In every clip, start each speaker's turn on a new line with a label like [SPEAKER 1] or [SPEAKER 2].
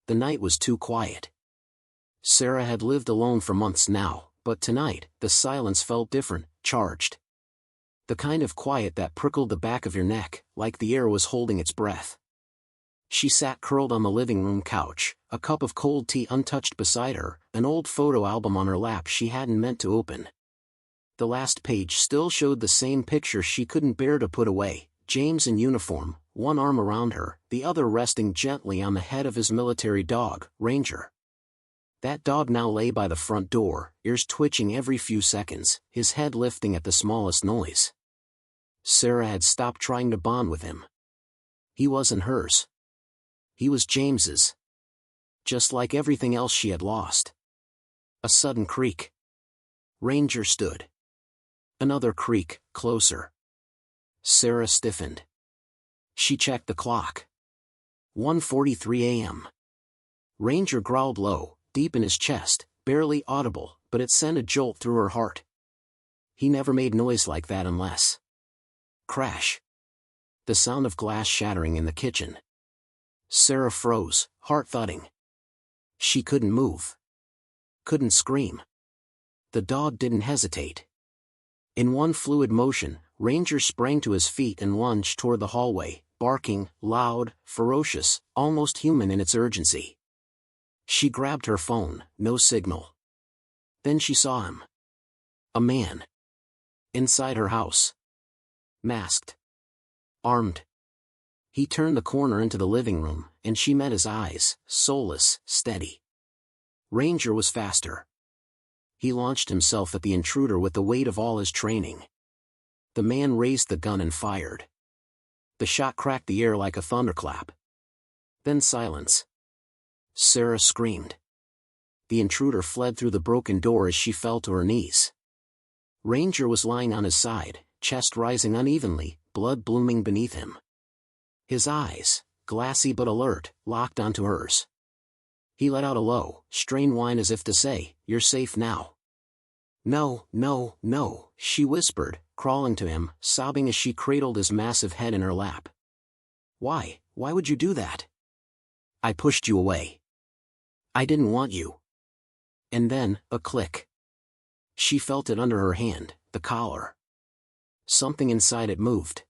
[SPEAKER 1] The night was too quiet. Sarah had lived alone for months now, but tonight, the silence felt different, charged. The kind of quiet that prickled the back of your neck, like the air was holding its breath. She sat curled on the living room couch, a cup of cold tea untouched beside her, an old photo album on her lap she hadn't meant to open. The last page still showed the same picture she couldn't bear to put away, James in uniform, one arm around her, the other resting gently on the head of his military dog, Ranger. That dog now lay by the front door, ears twitching every few seconds, his head lifting at the smallest noise. Sarah had stopped trying to bond with him. He wasn't hers. He was James's. Just like everything else she had lost. A sudden creak. Ranger stood. Another creak, closer. Sarah stiffened. She checked the clock. 1:43 a.m. Ranger growled low, deep in his chest, barely audible, but it sent a jolt through her heart. He never made noise like that unless... Crash. The sound of glass shattering in the kitchen. Sarah froze, heart thudding. She couldn't move. Couldn't scream. The dog didn't hesitate. In one fluid motion, Ranger sprang to his feet and lunged toward the hallway, barking, loud, ferocious, almost human in its urgency. She grabbed her phone, no signal. Then she saw him. A man. Inside her house. Masked. Armed. He turned the corner into the living room, and she met his eyes, soulless, steady. Ranger was faster. He launched himself at the intruder with the weight of all his training. The man raised the gun and fired. The shot cracked the air like a thunderclap. Then silence. Sarah screamed. The intruder fled through the broken door as she fell to her knees. Ranger was lying on his side, chest rising unevenly, blood blooming beneath him. His eyes, glassy but alert, locked onto hers. He let out a low, strained whine as if to say, "You're safe now." "No, no, no," she whispered, crawling to him, sobbing as she cradled his massive head in her lap. Why would you do that?" "I pushed you away. I didn't want you." And then, a click. She felt it under her hand, the collar. Something inside it moved.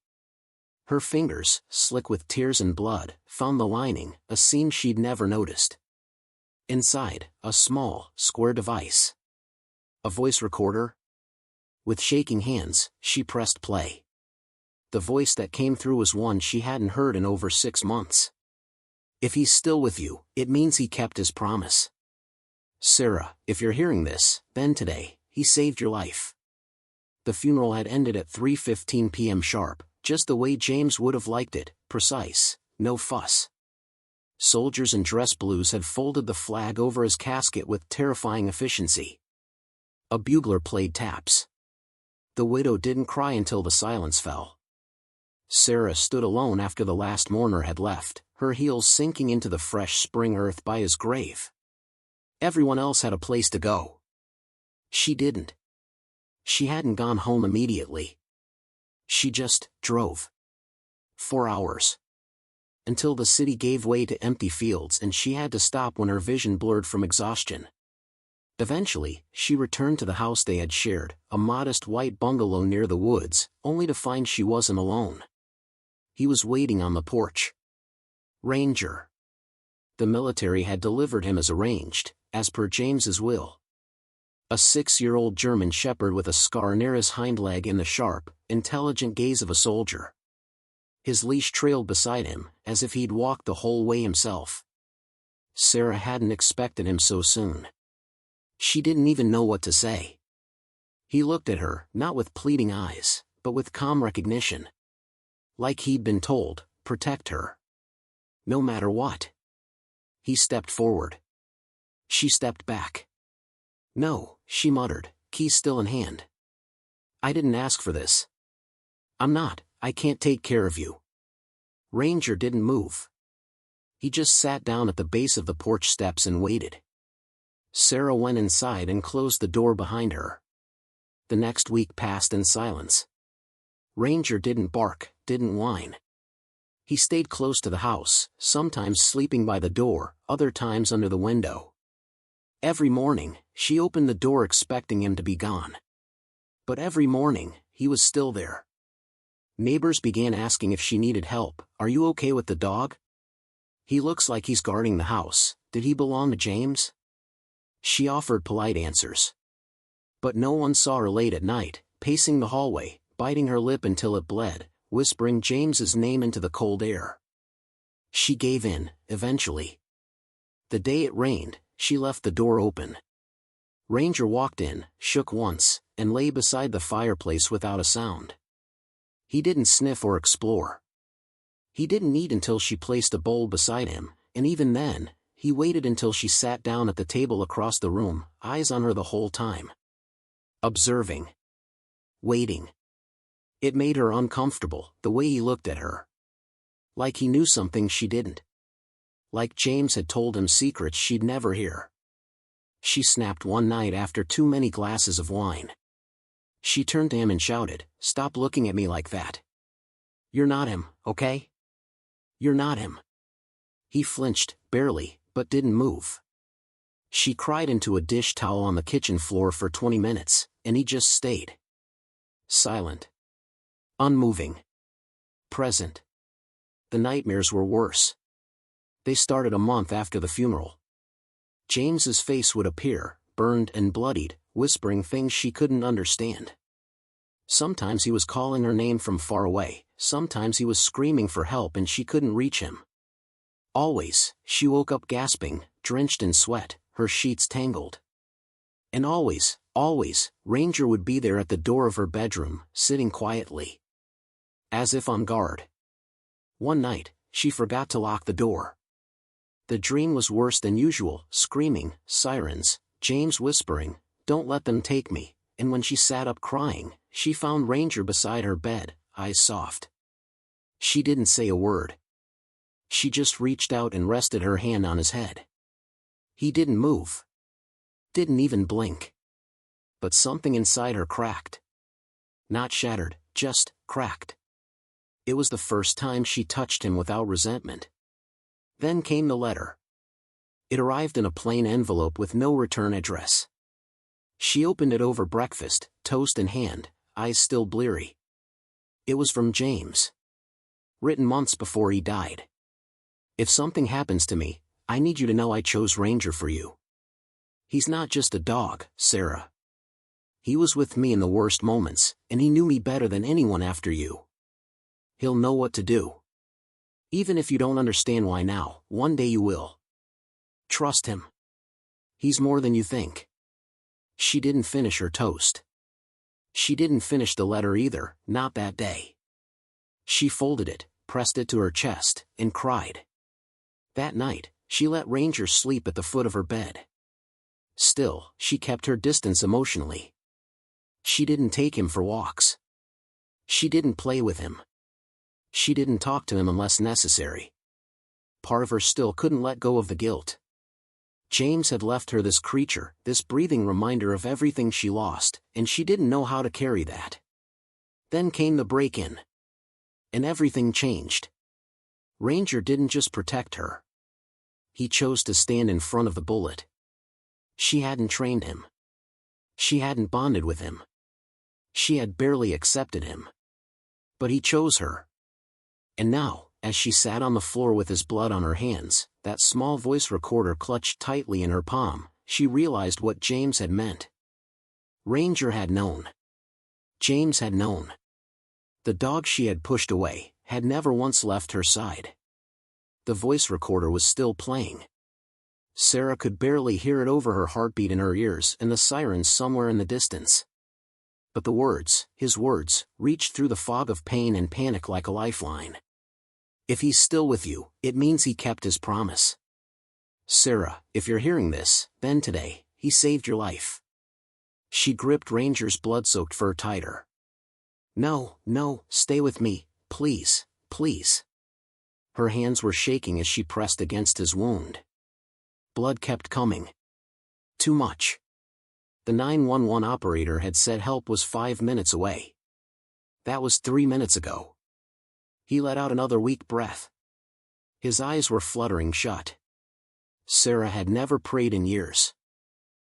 [SPEAKER 1] Her fingers, slick with tears and blood, found the lining, a seam she'd never noticed. Inside, a small, square device. A voice recorder? With shaking hands, she pressed play. The voice that came through was one she hadn't heard in over 6 months. "If he's still with you, it means he kept his promise. Sarah, if you're hearing this, then today, he saved your life." The funeral had ended at 3:15 p.m. sharp, just the way James would have liked it, precise, no fuss. Soldiers in dress blues had folded the flag over his casket with terrifying efficiency. A bugler played taps. The widow didn't cry until the silence fell. Sarah stood alone after the last mourner had left, her heels sinking into the fresh spring earth by his grave. Everyone else had a place to go. She didn't. She hadn't gone home immediately. She just drove. 4 hours. Until the city gave way to empty fields and she had to stop when her vision blurred from exhaustion. Eventually, she returned to the house they had shared, a modest white bungalow near the woods, only to find she wasn't alone. He was waiting on the porch. Ranger. The military had delivered him as arranged, as per James's will. A 6-year-old German shepherd with a scar near his hind leg and the sharp, intelligent gaze of a soldier. His leash trailed beside him, as if he'd walked the whole way himself. Sarah hadn't expected him so soon. She didn't even know what to say. He looked at her, not with pleading eyes, but with calm recognition. Like he'd been told, protect her. No matter what. He stepped forward. She stepped back. "No," she muttered, key still in hand. "I didn't ask for this. I can't take care of you." Ranger didn't move. He just sat down at the base of the porch steps and waited. Sarah went inside and closed the door behind her. The next week passed in silence. Ranger didn't bark, didn't whine. He stayed close to the house, sometimes sleeping by the door, other times under the window. Every morning, she opened the door expecting him to be gone. But every morning, he was still there. Neighbors began asking if she needed help. "Are you okay with the dog? He looks like he's guarding the house. Did he belong to James?" She offered polite answers. But no one saw her late at night, pacing the hallway, biting her lip until it bled, whispering James's name into the cold air. She gave in, eventually. The day it rained, she left the door open. Ranger walked in, shook once, and lay beside the fireplace without a sound. He didn't sniff or explore. He didn't eat until she placed a bowl beside him, and even then, he waited until she sat down at the table across the room, eyes on her the whole time. Observing. Waiting. It made her uncomfortable, the way he looked at her. Like he knew something she didn't. Like James had told him secrets she'd never hear. She snapped one night after too many glasses of wine. She turned to him and shouted, "Stop looking at me like that. You're not him, okay? You're not him." He flinched, barely, but didn't move. She cried into a dish towel on the kitchen floor for 20 minutes, and he just stayed. Silent. Unmoving. Present. The nightmares were worse. They started a month after the funeral. James's face would appear, burned and bloodied, whispering things she couldn't understand. Sometimes he was calling her name from far away, sometimes he was screaming for help and she couldn't reach him. Always, she woke up gasping, drenched in sweat, her sheets tangled. And always, Ranger would be there at the door of her bedroom, sitting quietly. As if on guard. One night, she forgot to lock the door. The dream was worse than usual, screaming, sirens, James whispering, "Don't let them take me," and when she sat up crying, she found Ranger beside her bed, eyes soft. She didn't say a word. She just reached out and rested her hand on his head. He didn't move. Didn't even blink. But something inside her cracked. Not shattered, just cracked. It was the first time she touched him without resentment. Then came the letter. It arrived in a plain envelope with no return address. She opened it over breakfast, toast in hand, eyes still bleary. It was from James. Written months before he died. "If something happens to me, I need you to know I chose Ranger for you. He's not just a dog, Sarah. He was with me in the worst moments, and he knew me better than anyone after you. He'll know what to do. Even if you don't understand why now, one day you will. Trust him. He's more than you think." She didn't finish her toast. She didn't finish the letter either, not that day. She folded it, pressed it to her chest, and cried. That night, she let Ranger sleep at the foot of her bed. Still, she kept her distance emotionally. She didn't take him for walks. She didn't play with him. She didn't talk to him unless necessary. Part of her still couldn't let go of the guilt. James had left her this creature, this breathing reminder of everything she lost, and she didn't know how to carry that. Then came the break-in. And everything changed. Ranger didn't just protect her. He chose to stand in front of the bullet. She hadn't trained him. She hadn't bonded with him. She had barely accepted him. But he chose her. And now, as she sat on the floor with his blood on her hands, that small voice recorder clutched tightly in her palm, she realized what James had meant. Ranger had known. James had known. The dog she had pushed away had never once left her side. The voice recorder was still playing. Sarah could barely hear it over her heartbeat in her ears and the sirens somewhere in the distance. But the words, his words, reached through the fog of pain and panic like a lifeline. If he's still with you, it means he kept his promise. Sarah, if you're hearing this, then today, he saved your life. She gripped Ranger's blood-soaked fur tighter. No, stay with me, please, please. Her hands were shaking as she pressed against his wound. Blood kept coming. Too much. The 911 operator had said help was 5 minutes away. That was 3 minutes ago. He let out another weak breath. His eyes were fluttering shut. Sarah had never prayed in years.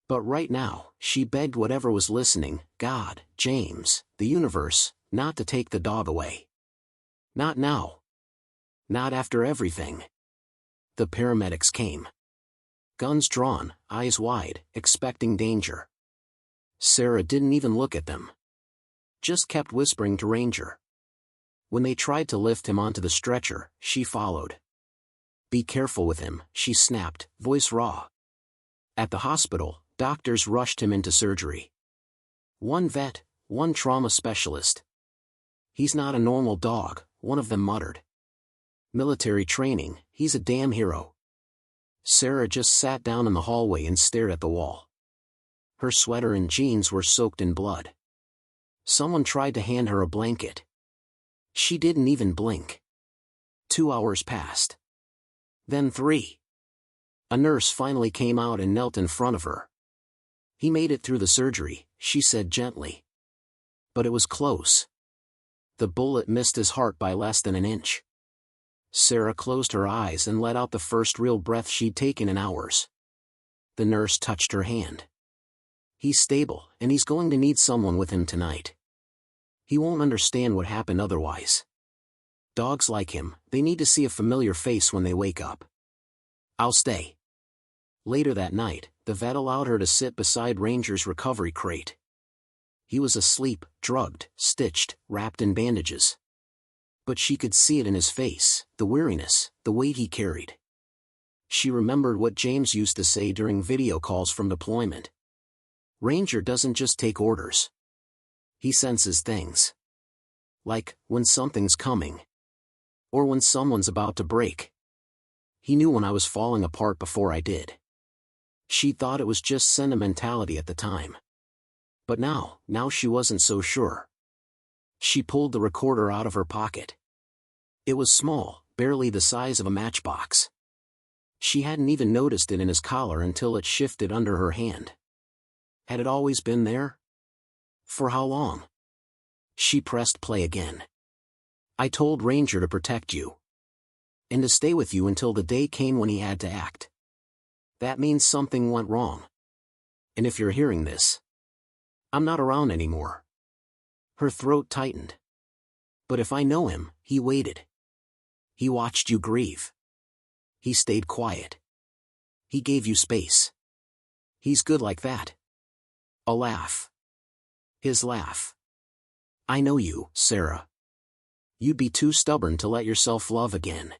[SPEAKER 1] But right now, she begged whatever was listening, God, James, the universe, not to take the dog away. Not now. Not after everything. The paramedics came. Guns drawn, eyes wide, expecting danger. Sarah didn't even look at them. Just kept whispering to Ranger. When they tried to lift him onto the stretcher, she followed. Be careful with him, she snapped, voice raw. At the hospital, doctors rushed him into surgery. One vet, one trauma specialist. He's not a normal dog, one of them muttered. Military training, he's a damn hero. Sarah just sat down in the hallway and stared at the wall. Her sweater and jeans were soaked in blood. Someone tried to hand her a blanket. She didn't even blink. 2 hours passed. Then 3. A nurse finally came out and knelt in front of her. He made it through the surgery, she said gently. But it was close. The bullet missed his heart by less than an inch. Sarah closed her eyes and let out the first real breath she'd taken in hours. The nurse touched her hand. He's stable, and he's going to need someone with him tonight. He won't understand what happened otherwise. Dogs like him, they need to see a familiar face when they wake up. I'll stay. Later that night, the vet allowed her to sit beside Ranger's recovery crate. He was asleep, drugged, stitched, wrapped in bandages. But she could see it in his face, the weariness, the weight he carried. She remembered what James used to say during video calls from deployment. Ranger doesn't just take orders. He senses things. Like, when something's coming. Or when someone's about to break. He knew when I was falling apart before I did. She thought it was just sentimentality at the time. But now she wasn't so sure. She pulled the recorder out of her pocket. It was small, barely the size of a matchbox. She hadn't even noticed it in his collar until it shifted under her hand. Had it always been there? For how long? She pressed play again. I told Ranger to protect you. And to stay with you until the day came when he had to act. That means something went wrong. And if you're hearing this, I'm not around anymore. Her throat tightened. But if I know him, he waited. He watched you grieve. He stayed quiet. He gave you space. He's good like that. A laugh. His laugh. I know you, Sarah. You'd be too stubborn to let yourself love again.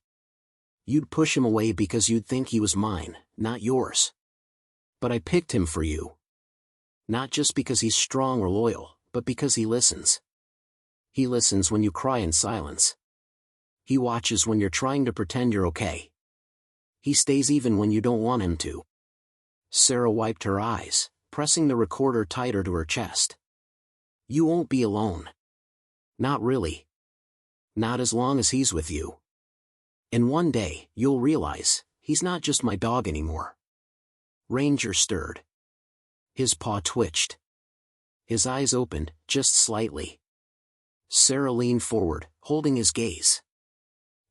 [SPEAKER 1] You'd push him away because you'd think he was mine, not yours. But I picked him for you. Not just because he's strong or loyal, but because he listens. He listens when you cry in silence. He watches when you're trying to pretend you're okay. He stays even when you don't want him to. Sarah wiped her eyes, pressing the recorder tighter to her chest. You won't be alone. Not really. Not as long as he's with you. And one day, you'll realize, he's not just my dog anymore. Ranger stirred. His paw twitched. His eyes opened, just slightly. Sarah leaned forward, holding his gaze.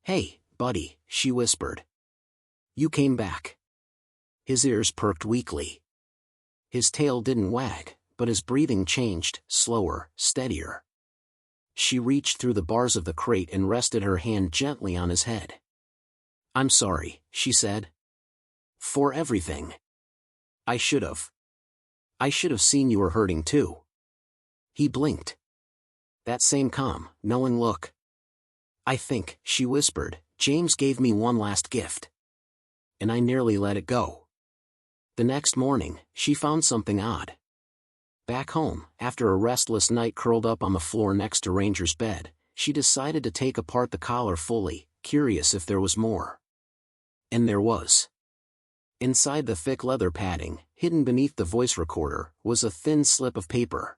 [SPEAKER 1] Hey, buddy, she whispered. You came back. His ears perked weakly. His tail didn't wag, but his breathing changed, slower, steadier. She reached through the bars of the crate and rested her hand gently on his head. I'm sorry, she said. For everything. I should have seen you were hurting too. He blinked. That same calm, knowing look. I think, she whispered, James gave me one last gift. And I nearly let it go. The next morning, she found something odd. Back home, after a restless night curled up on the floor next to Ranger's bed, she decided to take apart the collar fully, curious if there was more. And there was. Inside the thick leather padding, hidden beneath the voice recorder, was a thin slip of paper.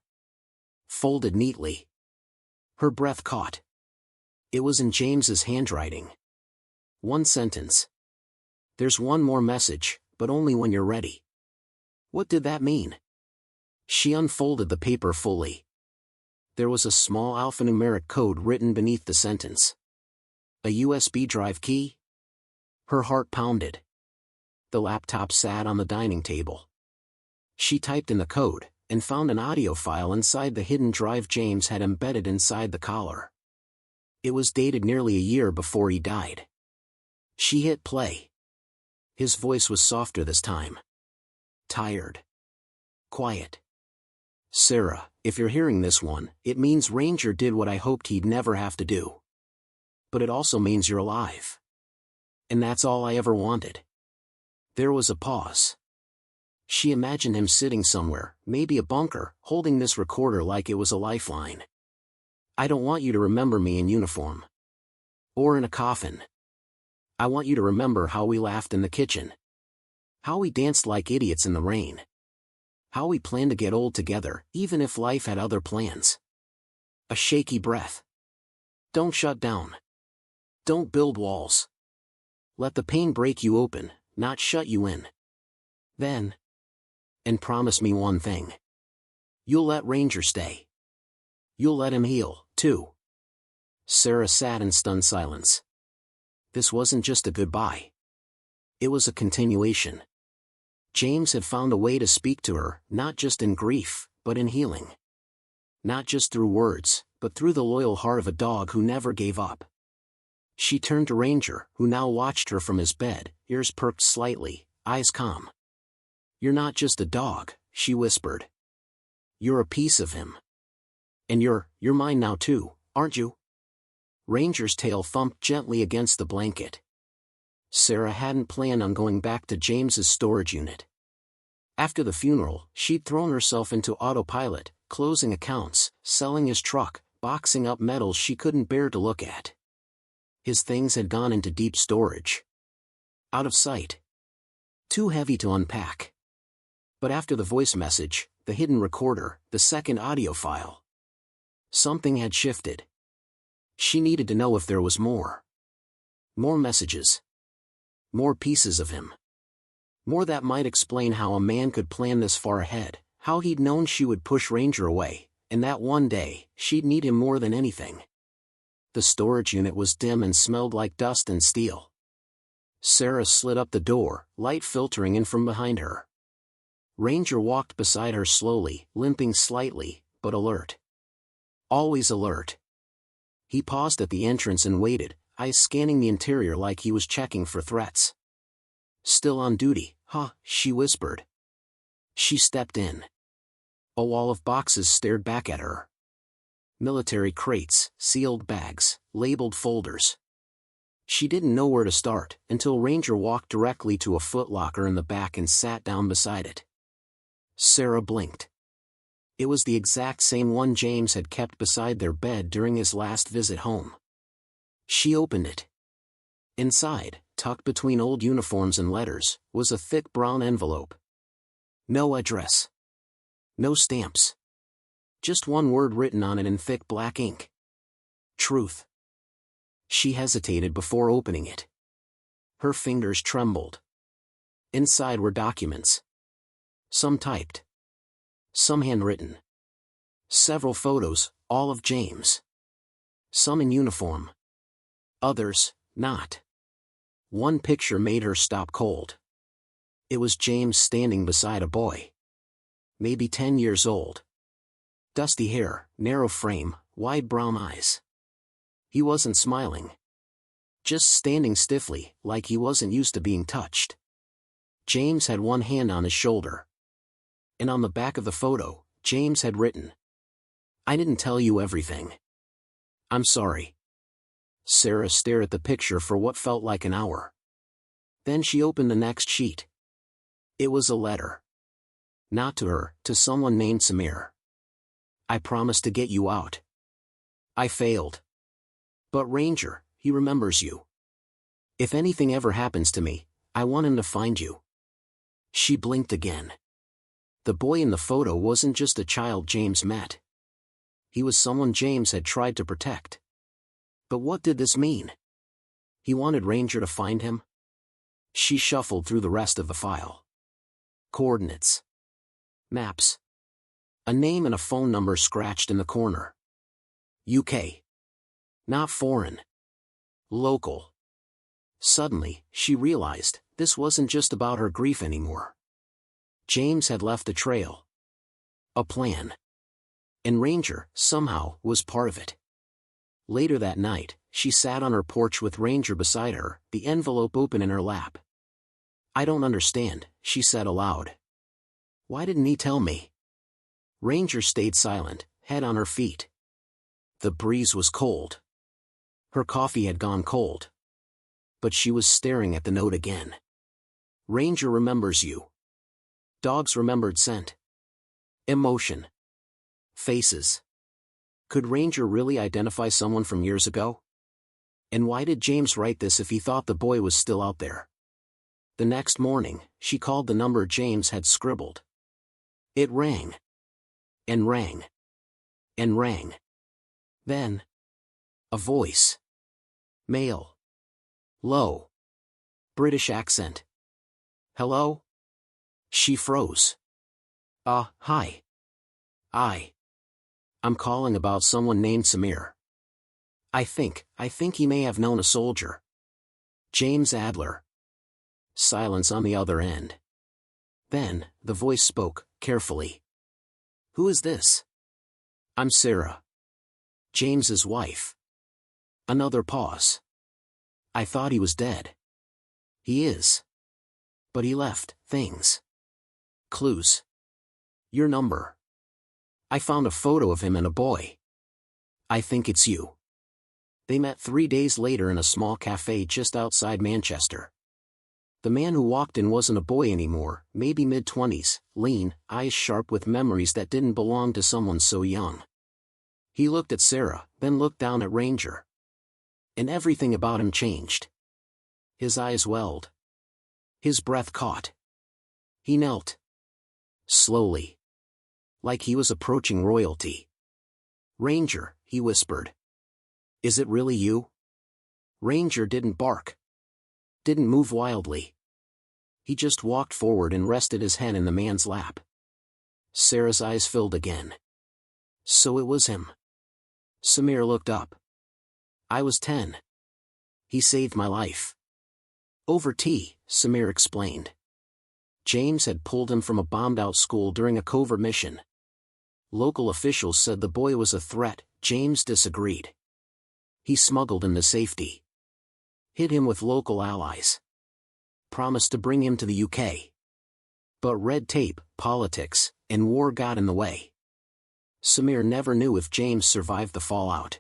[SPEAKER 1] Folded neatly. Her breath caught. It was in James's handwriting. One sentence. There's one more message, but only when you're ready. What did that mean? She unfolded the paper fully. There was a small alphanumeric code written beneath the sentence. A USB drive key? Her heart pounded. The laptop sat on the dining table. She typed in the code, and found an audio file inside the hidden drive James had embedded inside the collar. It was dated nearly a year before he died. She hit play. His voice was softer this time. Tired. Quiet. Sarah, if you're hearing this one, it means Ranger did what I hoped he'd never have to do. But it also means you're alive. And that's all I ever wanted. There was a pause. She imagined him sitting somewhere, maybe a bunker, holding this recorder like it was a lifeline. I don't want you to remember me in uniform. Or in a coffin. I want you to remember how we laughed in the kitchen. How we danced like idiots in the rain. How we planned to get old together, even if life had other plans. A shaky breath. Don't shut down. Don't build walls. Let the pain break you open, not shut you in. Then. And promise me one thing. You'll let Ranger stay. You'll let him heal, too. Sarah sat in stunned silence. This wasn't just a goodbye. It was a continuation. James had found a way to speak to her, not just in grief, but in healing. Not just through words, but through the loyal heart of a dog who never gave up. She turned to Ranger, who now watched her from his bed, ears perked slightly, eyes calm. You're not just a dog, she whispered. You're a piece of him. And you're mine now too, aren't you? Ranger's tail thumped gently against the blanket. Sarah hadn't planned on going back to James's storage unit. After the funeral, she'd thrown herself into autopilot, closing accounts, selling his truck, boxing up metals she couldn't bear to look at. His things had gone into deep storage. Out of sight. Too heavy to unpack. But after the voice message, the hidden recorder, the second audio file, something had shifted. She needed to know if there was more. More messages. More pieces of him. More that might explain how a man could plan this far ahead, how he'd known she would push Ranger away, and that one day, she'd need him more than anything. The storage unit was dim and smelled like dust and steel. Sarah slid up the door, light filtering in from behind her. Ranger walked beside her slowly, limping slightly, but alert. Always alert. He paused at the entrance and waited, eyes scanning the interior like he was checking for threats. Still on duty, huh? She whispered. She stepped in. A wall of boxes stared back at her. Military crates, sealed bags, labeled folders. She didn't know where to start, until Ranger walked directly to a footlocker in the back and sat down beside it. Sarah blinked. It was the exact same one James had kept beside their bed during his last visit home. She opened it. Inside, tucked between old uniforms and letters, was a thick brown envelope. No address. No stamps. Just one word written on it in thick black ink. Truth. She hesitated before opening it. Her fingers trembled. Inside were documents. Some typed. Some handwritten. Several photos, all of James. Some in uniform. Others, not. One picture made her stop cold. It was James standing beside a boy. Maybe 10 years old. Dusty hair, narrow frame, wide brown eyes. He wasn't smiling. Just standing stiffly, like he wasn't used to being touched. James had one hand on his shoulder. And on the back of the photo, James had written, "I didn't tell you everything. I'm sorry." Sarah stared at the picture for what felt like an hour. Then she opened the next sheet. It was a letter. Not to her, to someone named Samir. "I promised to get you out. I failed. But Ranger, he remembers you. If anything ever happens to me, I want him to find you." She blinked again. The boy in the photo wasn't just a child James met. He was someone James had tried to protect. But what did this mean? He wanted Ranger to find him? She shuffled through the rest of the file. Coordinates. Maps. A name and a phone number scratched in the corner. UK. Not foreign. Local. Suddenly, she realized, this wasn't just about her grief anymore. James had left a trail. A plan. And Ranger, somehow, was part of it. Later that night, she sat on her porch with Ranger beside her, the envelope open in her lap. "I don't understand," she said aloud. "Why didn't he tell me?" Ranger stayed silent, head on her feet. The breeze was cold. Her coffee had gone cold. But she was staring at the note again. "Ranger remembers you." Dogs remembered scent. Emotion. Faces. Could Ranger really identify someone from years ago? And why did James write this if he thought the boy was still out there? The next morning, she called the number James had scribbled. It rang. And rang. And rang. Then, a voice. Male. Low. British accent. "Hello?" She froze. Hi. I'm calling about someone named Samir. I think he may have known a soldier. James Adler." Silence on the other end. Then, the voice spoke, carefully. "Who is this?" "I'm Sarah. James's wife." Another pause. "I thought he was dead." "He is. But he left things. Clues. Your number. I found a photo of him and a boy. I think it's you." They met 3 days later in a small cafe just outside Manchester. The man who walked in wasn't a boy anymore, maybe mid-20s, lean, eyes sharp with memories that didn't belong to someone so young. He looked at Sarah, then looked down at Ranger. And everything about him changed. His eyes welled. His breath caught. He knelt. Slowly. Like he was approaching royalty. "Ranger," he whispered. "Is it really you?" Ranger didn't bark. Didn't move wildly. He just walked forward and rested his head in the man's lap. Sarah's eyes filled again. So it was him. Samir looked up. "I was 10. He saved my life." "Over tea," Samir explained. James had pulled him from a bombed-out school during a covert mission. Local officials said the boy was a threat. James disagreed. He smuggled him to safety. Hid him with local allies. Promised to bring him to the UK. But red tape, politics, and war got in the way. Samir never knew if James survived the fallout.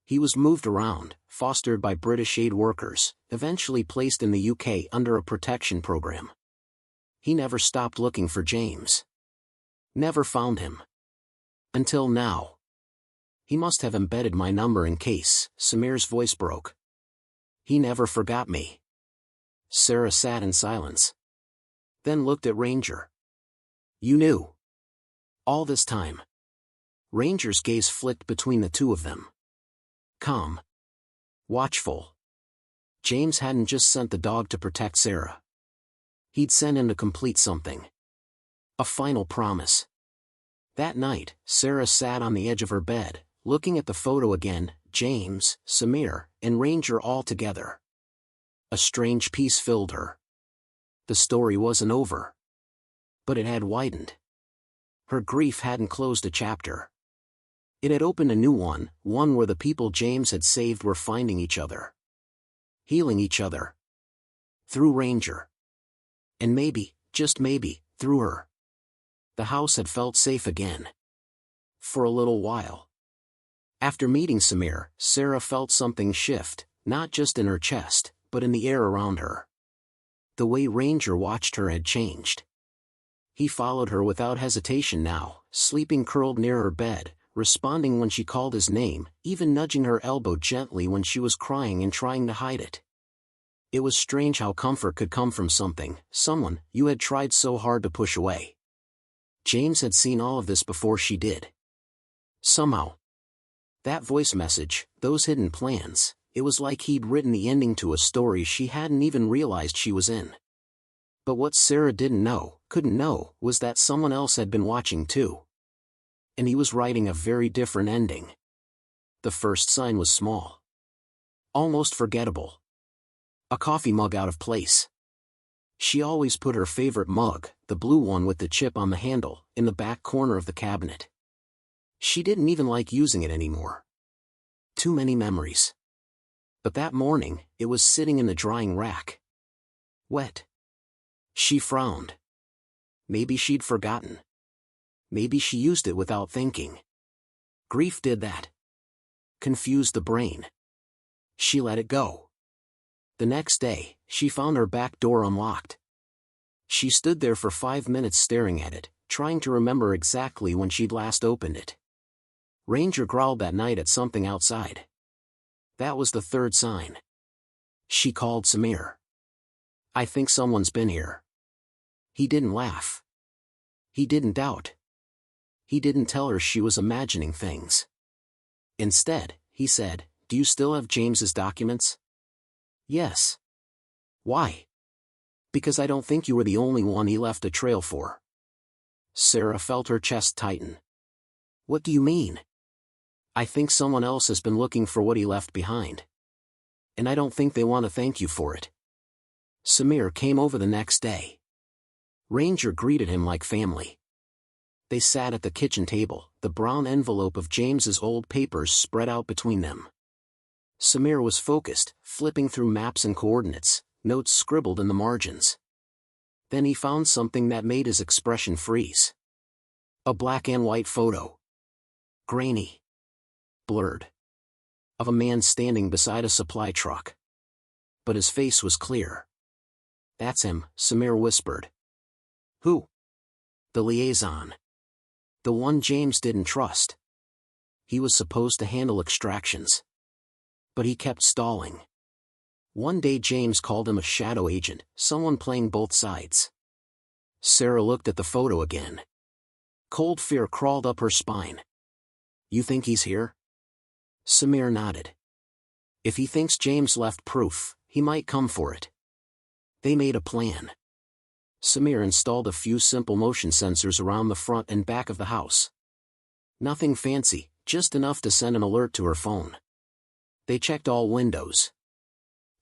[SPEAKER 1] He was moved around, fostered by British aid workers, eventually placed in the UK under a protection program. He never stopped looking for James. Never found him. Until now. "He must have embedded my number in case," Samir's voice broke. "He never forgot me." Sarah sat in silence. Then looked at Ranger. "You knew. All this time." Ranger's gaze flicked between the two of them. Calm. Watchful. James hadn't just sent the dog to protect Sarah. He'd sent him to complete something. A final promise. That night, Sarah sat on the edge of her bed, looking at the photo again, James, Samir, and Ranger all together. A strange peace filled her. The story wasn't over. But it had widened. Her grief hadn't closed a chapter. It had opened a new one where the people James had saved were finding each other. Healing each other. Through Ranger. And maybe, just maybe, through her. The house had felt safe again. For a little while. After meeting Samir, Sarah felt something shift, not just in her chest, but in the air around her. The way Ranger watched her had changed. He followed her without hesitation now, sleeping curled near her bed, responding when she called his name, even nudging her elbow gently when she was crying and trying to hide it. It was strange how comfort could come from someone you had tried so hard to push away. James had seen all of this before she did. Somehow. That voice message, those hidden plans, it was like he'd written the ending to a story she hadn't even realized she was in. But what Sarah couldn't know, was that someone else had been watching too. And he was writing a very different ending. The first sign was small. Almost forgettable. A coffee mug out of place. She always put her favorite mug, the blue one with the chip on the handle, in the back corner of the cabinet. She didn't even like using it anymore. Too many memories. But that morning, it was sitting in the drying rack. Wet. She frowned. Maybe she'd forgotten. Maybe she used it without thinking. Grief did that. Confused the brain. She let it go. The next day, she found her back door unlocked. She stood there for 5 minutes staring at it, trying to remember exactly when she'd last opened it. Ranger growled that night at something outside. That was the third sign. She called Samir. "I think someone's been here." He didn't laugh. He didn't doubt. He didn't tell her she was imagining things. Instead, he said, "Do you still have James's documents?" "Yes." "Why?" "Because I don't think you were the only one he left a trail for." Sarah felt her chest tighten. "What do you mean?" "I think someone else has been looking for what he left behind. And I don't think they want to thank you for it." Samir came over the next day. Ranger greeted him like family. They sat at the kitchen table, the brown envelope of James's old papers spread out between them. Samir was focused, flipping through maps and coordinates, notes scribbled in the margins. Then he found something that made his expression freeze. A black and white photo. Grainy. Blurred. Of a man standing beside a supply truck. But his face was clear. "That's him," Samir whispered. "Who?" "The liaison. The one James didn't trust. He was supposed to handle extractions. But he kept stalling. One day James called him a shadow agent, someone playing both sides." Sarah looked at the photo again. Cold fear crawled up her spine. "You think he's here?" Samir nodded. "If he thinks James left proof, he might come for it." They made a plan. Samir installed a few simple motion sensors around the front and back of the house. Nothing fancy, just enough to send an alert to her phone. They checked all windows.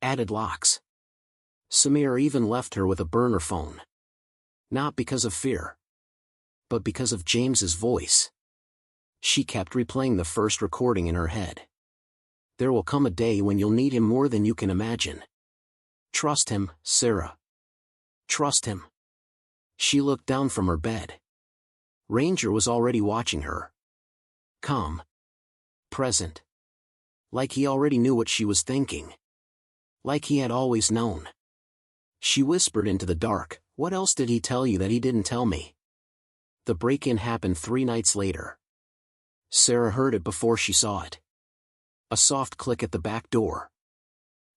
[SPEAKER 1] Added locks. Samir even left her with a burner phone. Not because of fear. But because of James's voice. She kept replaying the first recording in her head. "There will come a day when you'll need him more than you can imagine. Trust him, Sarah. Trust him." She looked down from her bed. Ranger was already watching her. Calm. Present. Like he already knew what she was thinking. Like he had always known. She whispered into the dark, "What else did he tell you that he didn't tell me?" The break-in happened 3 nights later. Sarah heard it before she saw it. A soft click at the back door.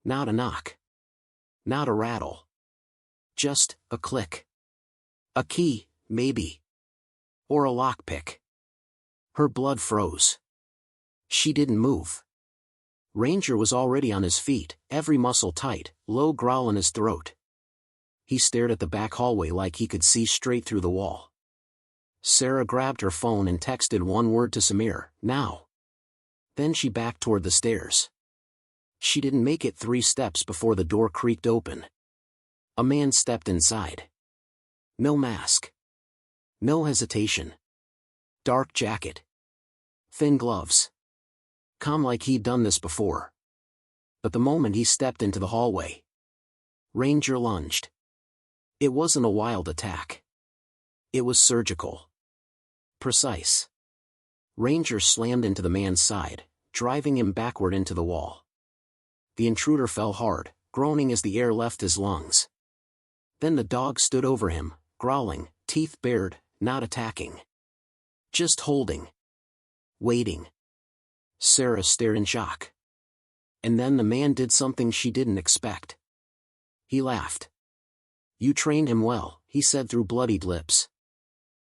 [SPEAKER 1] Not a knock. Not a rattle. Just a click. A key, maybe. Or a lockpick. Her blood froze. She didn't move. Ranger was already on his feet, every muscle tight, low growl in his throat. He stared at the back hallway like he could see straight through the wall. Sarah grabbed her phone and texted one word to Samir, "Now." Then she backed toward the stairs. She didn't make it 3 steps before the door creaked open. A man stepped inside. No mask. No hesitation. Dark jacket. Thin gloves. Calm like he'd done this before. But the moment he stepped into the hallway, Ranger lunged. It wasn't a wild attack. It was surgical. Precise. Ranger slammed into the man's side, driving him backward into the wall. The intruder fell hard, groaning as the air left his lungs. Then the dog stood over him, growling, teeth bared, not attacking. Just holding. Waiting. Sarah stared in shock. And then the man did something she didn't expect. He laughed. "You trained him well," he said through bloodied lips.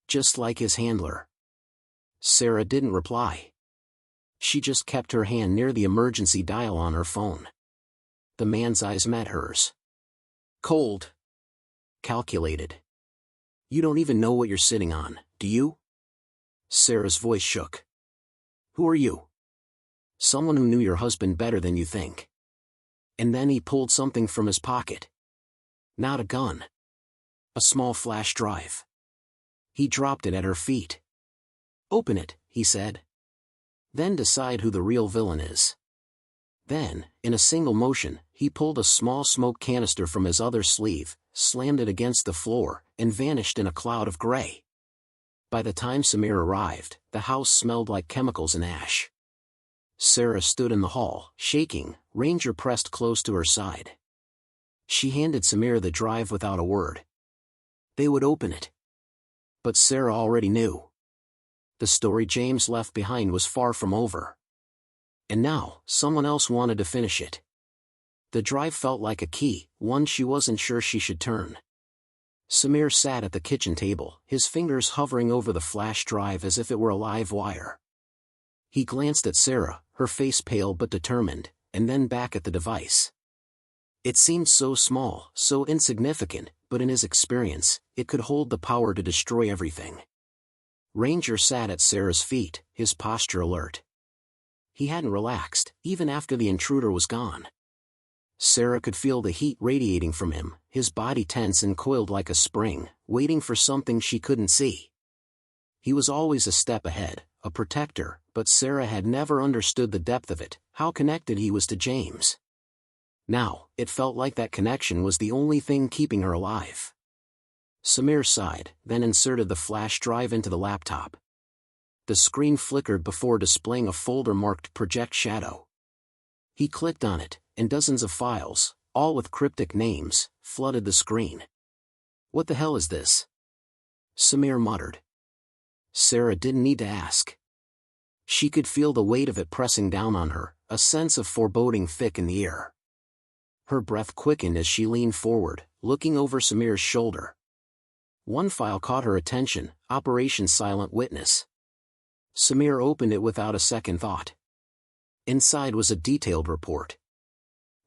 [SPEAKER 1] "Just like his handler." Sarah didn't reply. She just kept her hand near the emergency dial on her phone. The man's eyes met hers. Cold. Calculated. "You don't even know what you're sitting on, do you?" Sarah's voice shook. "Who are you?" "Someone who knew your husband better than you think." And then he pulled something from his pocket. Not a gun. A small flash drive. He dropped it at her feet. "Open it," he said. "Then decide who the real villain is." Then, in a single motion, he pulled a small smoke canister from his other sleeve, slammed it against the floor, and vanished in a cloud of gray. By the time Samir arrived, the house smelled like chemicals and ash. Sarah stood in the hall, shaking, Ranger pressed close to her side. She handed Samir the drive without a word. They would open it. But Sarah already knew. The story James left behind was far from over. And now, someone else wanted to finish it. The drive felt like a key, one she wasn't sure she should turn. Samir sat at the kitchen table, his fingers hovering over the flash drive as if it were a live wire. He glanced at Sarah, her face pale but determined, and then back at the device. It seemed so small, so insignificant, but in his experience, it could hold the power to destroy everything. Ranger sat at Sarah's feet, his posture alert. He hadn't relaxed, even after the intruder was gone. Sarah could feel the heat radiating from him, his body tense and coiled like a spring, waiting for something she couldn't see. He was always a step ahead, a protector, but Sarah had never understood the depth of it, how connected he was to James. Now, it felt like that connection was the only thing keeping her alive. Samir sighed, then inserted the flash drive into the laptop. The screen flickered before displaying a folder marked Project Shadow. He clicked on it, and dozens of files, all with cryptic names, flooded the screen. "What the hell is this?" Samir muttered. Sarah didn't need to ask. She could feel the weight of it pressing down on her, a sense of foreboding thick in the air. Her breath quickened as she leaned forward, looking over Samir's shoulder. One file caught her attention, Operation Silent Witness. Samir opened it without a second thought. Inside was a detailed report.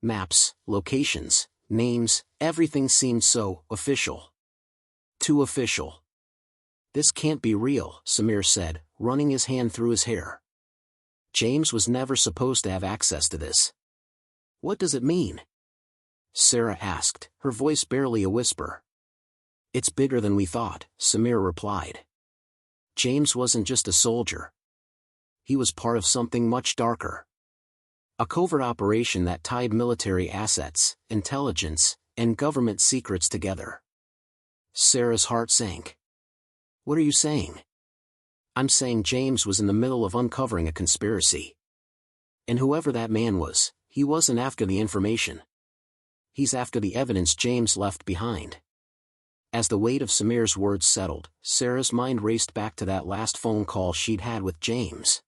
[SPEAKER 1] Maps, locations, names, everything seemed so official. Too official. "This can't be real," Samir said, running his hand through his hair. "James was never supposed to have access to this." "What does it mean?" Sarah asked, her voice barely a whisper. "It's bigger than we thought," Samir replied. "James wasn't just a soldier. He was part of something much darker. A covert operation that tied military assets, intelligence, and government secrets together." Sarah's heart sank. "What are you saying?" "I'm saying James was in the middle of uncovering a conspiracy. And whoever that man was, he wasn't after the information. He's after the evidence James left behind." As the weight of Samir's words settled, Sarah's mind raced back to that last phone call she'd had with James.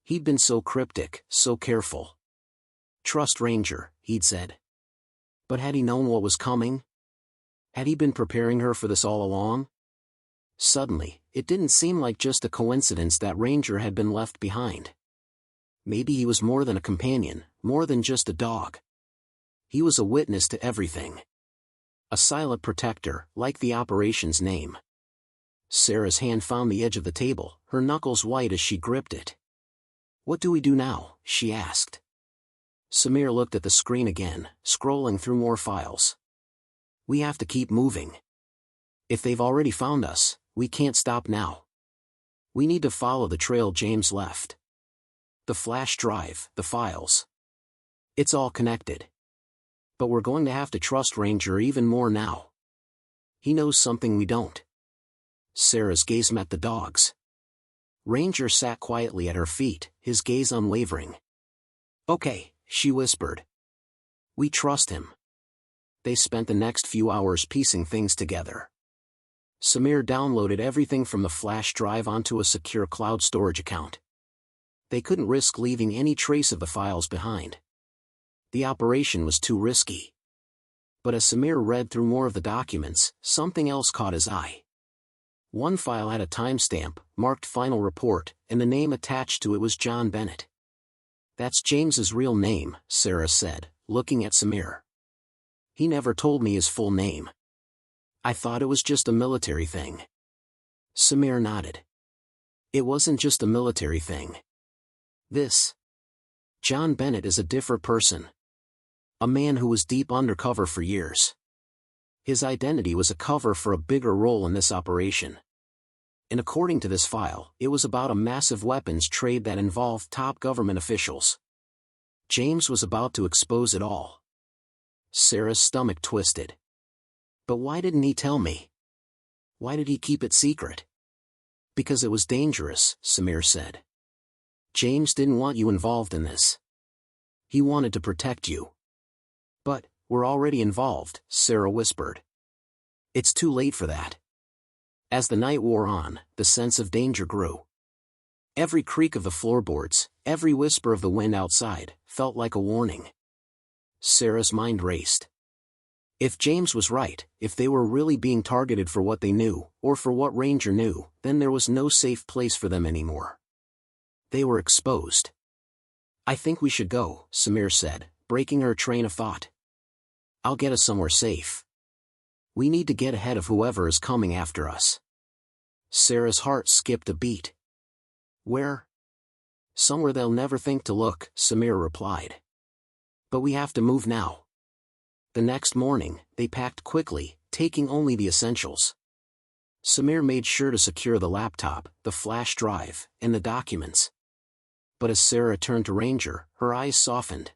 [SPEAKER 1] He'd been so cryptic, so careful. "Trust Ranger," he'd said. But had he known what was coming? Had he been preparing her for this all along? Suddenly, it didn't seem like just a coincidence that Ranger had been left behind. Maybe he was more than a companion, more than just a dog. He was a witness to everything. A silent protector, like the operation's name. Sarah's hand found the edge of the table, her knuckles white as she gripped it. "What do we do now?" she asked. Samir looked at the screen again, scrolling through more files. "We have to keep moving. If they've already found us, we can't stop now. We need to follow the trail James left. The flash drive, the files. It's all connected. But we're going to have to trust Ranger even more now. He knows something we don't." Sarah's gaze met the dog's. Ranger sat quietly at her feet, his gaze unwavering. "Okay," she whispered. "We trust him." They spent the next few hours piecing things together. Samir downloaded everything from the flash drive onto a secure cloud storage account. They couldn't risk leaving any trace of the files behind. The operation was too risky. But as Samir read through more of the documents, something else caught his eye. One file had a timestamp, marked Final Report, and the name attached to it was John Bennett. "That's James's real name," Sarah said, looking at Samir. "He never told me his full name. I thought it was just a military thing." Samir nodded. "It wasn't just a military thing. John Bennett is a different person. A man who was deep undercover for years. His identity was a cover for a bigger role in this operation. And according to this file, it was about a massive weapons trade that involved top government officials. James was about to expose it all. Sarah's stomach twisted. But why didn't he tell me? Why did he keep it secret? Because it was dangerous, Samir said. James didn't want you involved in this. He wanted to protect you. But, we're already involved, Sarah whispered. It's too late for that. As the night wore on, the sense of danger grew. Every creak of the floorboards, every whisper of the wind outside, felt like a warning. Sarah's mind raced. If James was right, if they were really being targeted for what they knew, or for what Ranger knew, then there was no safe place for them anymore. They were exposed. I think we should go, Samir said, breaking her train of thought. I'll get us somewhere safe. We need to get ahead of whoever is coming after us. Sarah's heart skipped a beat. Where? Somewhere they'll never think to look, Samir replied. But we have to move now. The next morning, they packed quickly, taking only the essentials. Samir made sure to secure the laptop, the flash drive, and the documents. But as Sarah turned to Ranger, her eyes softened.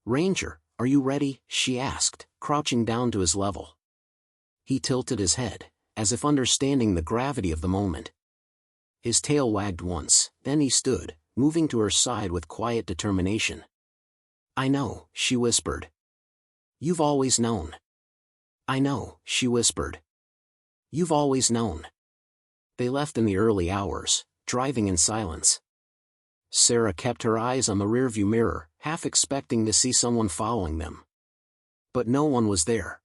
[SPEAKER 1] Ranger, are you ready? She asked, crouching down to his level. He tilted his head, as if understanding the gravity of the moment. His tail wagged once, then he stood, moving to her side with quiet determination. I know, she whispered. You've always known. I know, she whispered. You've always known. They left in the early hours, driving in silence. Sarah kept her eyes on the rearview mirror, half expecting to see someone following them. But no one was there.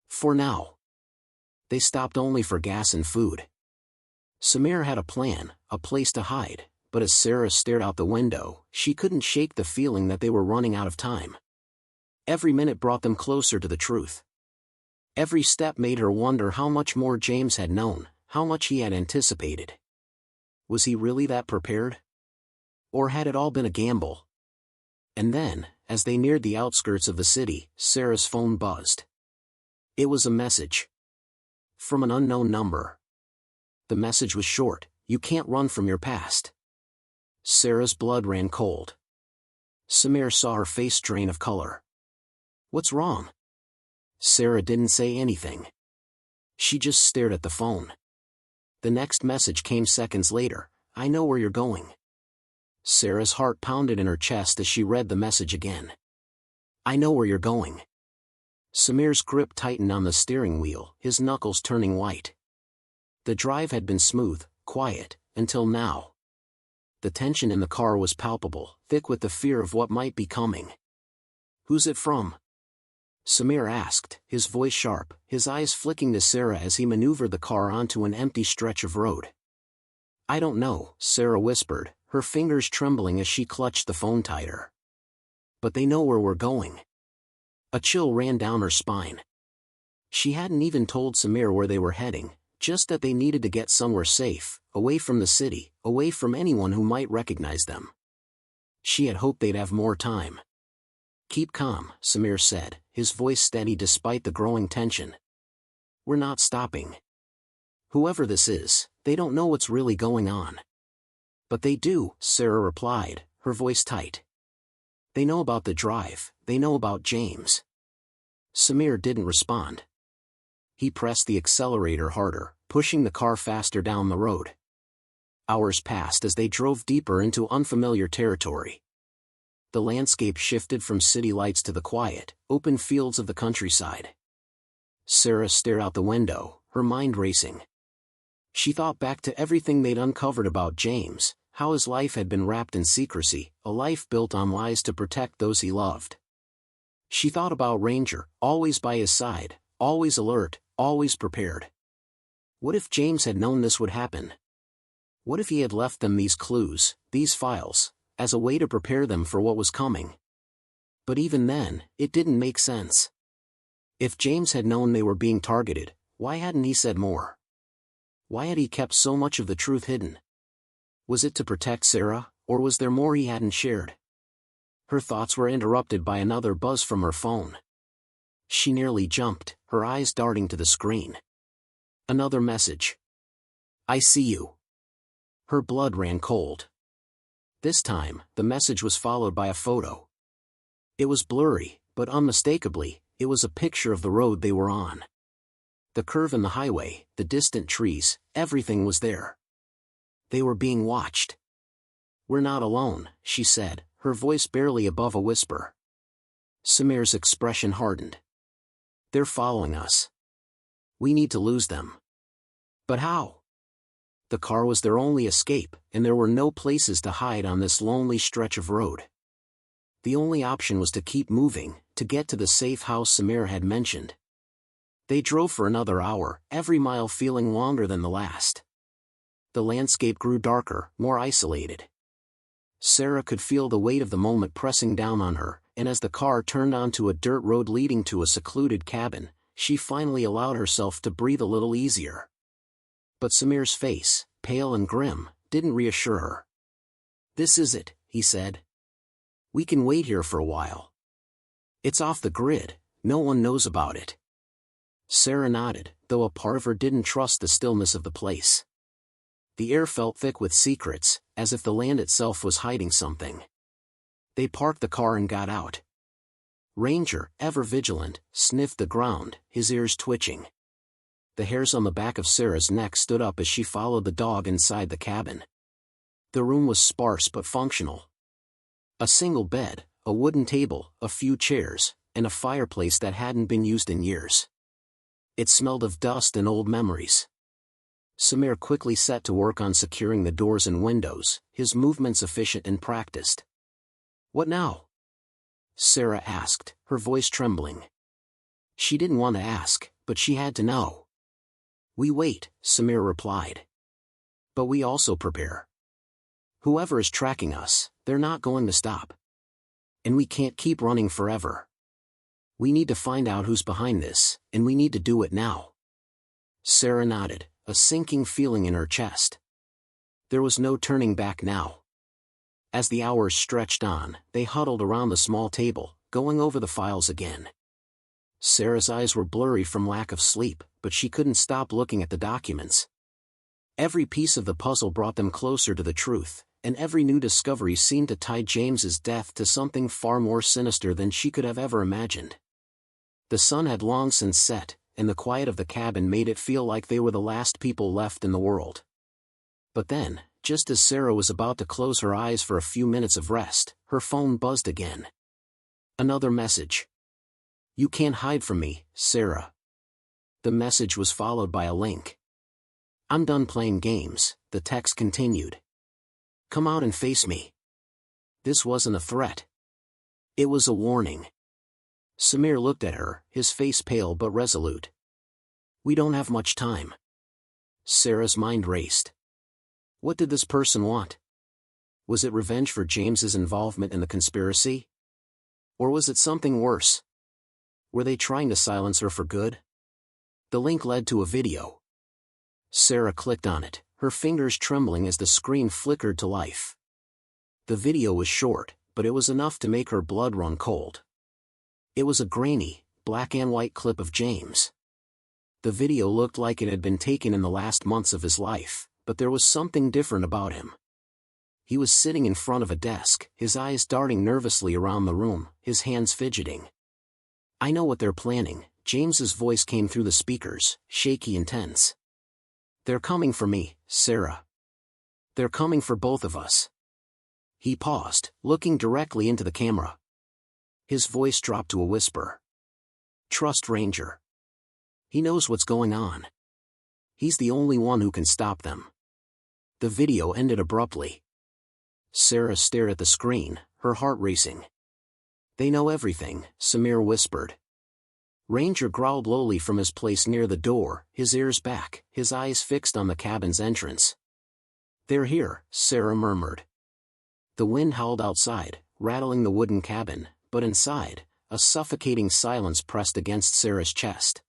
[SPEAKER 1] For now. They stopped only for gas and food. Samir had a plan, a place to hide, but as Sarah stared out the window, she couldn't shake the feeling that they were running out of time. Every minute brought them closer to the truth. Every step made her wonder how much more James had known, how much he had anticipated. Was he really that prepared? Or had it all been a gamble? And then, as they neared the outskirts of the city, Sarah's phone buzzed. It was a message. From an unknown number. The message was short, you can't run from your past. Sarah's blood ran cold. Samir saw her face drain of color. What's wrong? Sarah didn't say anything. She just stared at the phone. The next message came seconds later, I know where you're going. Sarah's heart pounded in her chest as she read the message again. I know where you're going. Samir's grip tightened on the steering wheel, his knuckles turning white. The drive had been smooth, quiet, until now. The tension in the car was palpable, thick with the fear of what might be coming. Who's it from? Samir asked, his voice sharp, his eyes flicking to Sarah as he maneuvered the car onto an empty stretch of road. I don't know, Sarah whispered, her fingers trembling as she clutched the phone tighter. But they know where we're going. A chill ran down her spine. She hadn't even told Samir where they were heading, just that they needed to get somewhere safe, away from the city, away from anyone who might recognize them. She had hoped they'd have more time. Keep calm, Samir said, his voice steady despite the growing tension. We're not stopping. Whoever this is, they don't know what's really going on. But they do, Sarah replied, her voice tight. They know about the drive, they know about James. Samir didn't respond. He pressed the accelerator harder, pushing the car faster down the road. Hours passed as they drove deeper into unfamiliar territory. The landscape shifted from city lights to the quiet, open fields of the countryside. Sarah stared out the window, her mind racing. She thought back to everything they'd uncovered about James, how his life had been wrapped in secrecy, a life built on lies to protect those he loved. She thought about Ranger, always by his side, always alert, always prepared. What if James had known this would happen? What if he had left them these clues, these files, as a way to prepare them for what was coming? But even then, it didn't make sense. If James had known they were being targeted, why hadn't he said more? Why had he kept so much of the truth hidden? Was it to protect Sarah, or was there more he hadn't shared? Her thoughts were interrupted by another buzz from her phone. She nearly jumped, her eyes darting to the screen. Another message. "I see you." Her blood ran cold. This time, the message was followed by a photo. It was blurry, but unmistakably, it was a picture of the road they were on. The curve in the highway, the distant trees, everything was there. They were being watched. "We're not alone," she said, her voice barely above a whisper. Samir's expression hardened. "They're following us. We need to lose them." But how? The car was their only escape, and there were no places to hide on this lonely stretch of road. The only option was to keep moving, to get to the safe house Samir had mentioned. They drove for another hour, every mile feeling longer than the last. The landscape grew darker, more isolated. Sarah could feel the weight of the moment pressing down on her, and as the car turned onto a dirt road leading to a secluded cabin, she finally allowed herself to breathe a little easier. But Samir's face, pale and grim, didn't reassure her. "This is it," he said. "We can wait here for a while. It's off the grid, no one knows about it." Sarah nodded, though a part of her didn't trust the stillness of the place. The air felt thick with secrets, as if the land itself was hiding something. They parked the car and got out. Ranger, ever vigilant, sniffed the ground, his ears twitching. The hairs on the back of Sarah's neck stood up as she followed the dog inside the cabin. The room was sparse but functional. A single bed, a wooden table, a few chairs, and a fireplace that hadn't been used in years. It smelled of dust and old memories. Samir quickly set to work on securing the doors and windows, his movements efficient and practiced. "What now?" Sarah asked, her voice trembling. She didn't want to ask, but she had to know. "We wait," Samir replied. "But we also prepare. Whoever is tracking us, they're not going to stop. And we can't keep running forever. We need to find out who's behind this, and we need to do it now." Sarah nodded, a sinking feeling in her chest. There was no turning back now. As the hours stretched on, they huddled around the small table, going over the files again. Sarah's eyes were blurry from lack of sleep, but she couldn't stop looking at the documents. Every piece of the puzzle brought them closer to the truth, and every new discovery seemed to tie James's death to something far more sinister than she could have ever imagined. The sun had long since set, and the quiet of the cabin made it feel like they were the last people left in the world. But then, just as Sarah was about to close her eyes for a few minutes of rest, her phone buzzed again. Another message. "You can't hide from me, Sarah." The message was followed by a link. "I'm done playing games," the text continued. "Come out and face me." This wasn't a threat. It was a warning. Samir looked at her, his face pale but resolute. "We don't have much time." Sarah's mind raced. What did this person want? Was it revenge for James's involvement in the conspiracy? Or was it something worse? Were they trying to silence her for good? The link led to a video. Sarah clicked on it, her fingers trembling as the screen flickered to life. The video was short, but it was enough to make her blood run cold. It was a grainy, black and white clip of James. The video looked like it had been taken in the last months of his life, but there was something different about him. He was sitting in front of a desk, his eyes darting nervously around the room, his hands fidgeting. "I know what they're planning," James's voice came through the speakers, shaky and tense. "They're coming for me, Sarah. They're coming for both of us." He paused, looking directly into the camera. His voice dropped to a whisper. "Trust Ranger. He knows what's going on. He's the only one who can stop them." The video ended abruptly. Sarah stared at the screen, her heart racing. "They know everything," Samir whispered. Ranger growled lowly from his place near the door, his ears back, his eyes fixed on the cabin's entrance. "They're here," Sarah murmured. The wind howled outside, rattling the wooden cabin, but inside, a suffocating silence pressed against Sarah's chest.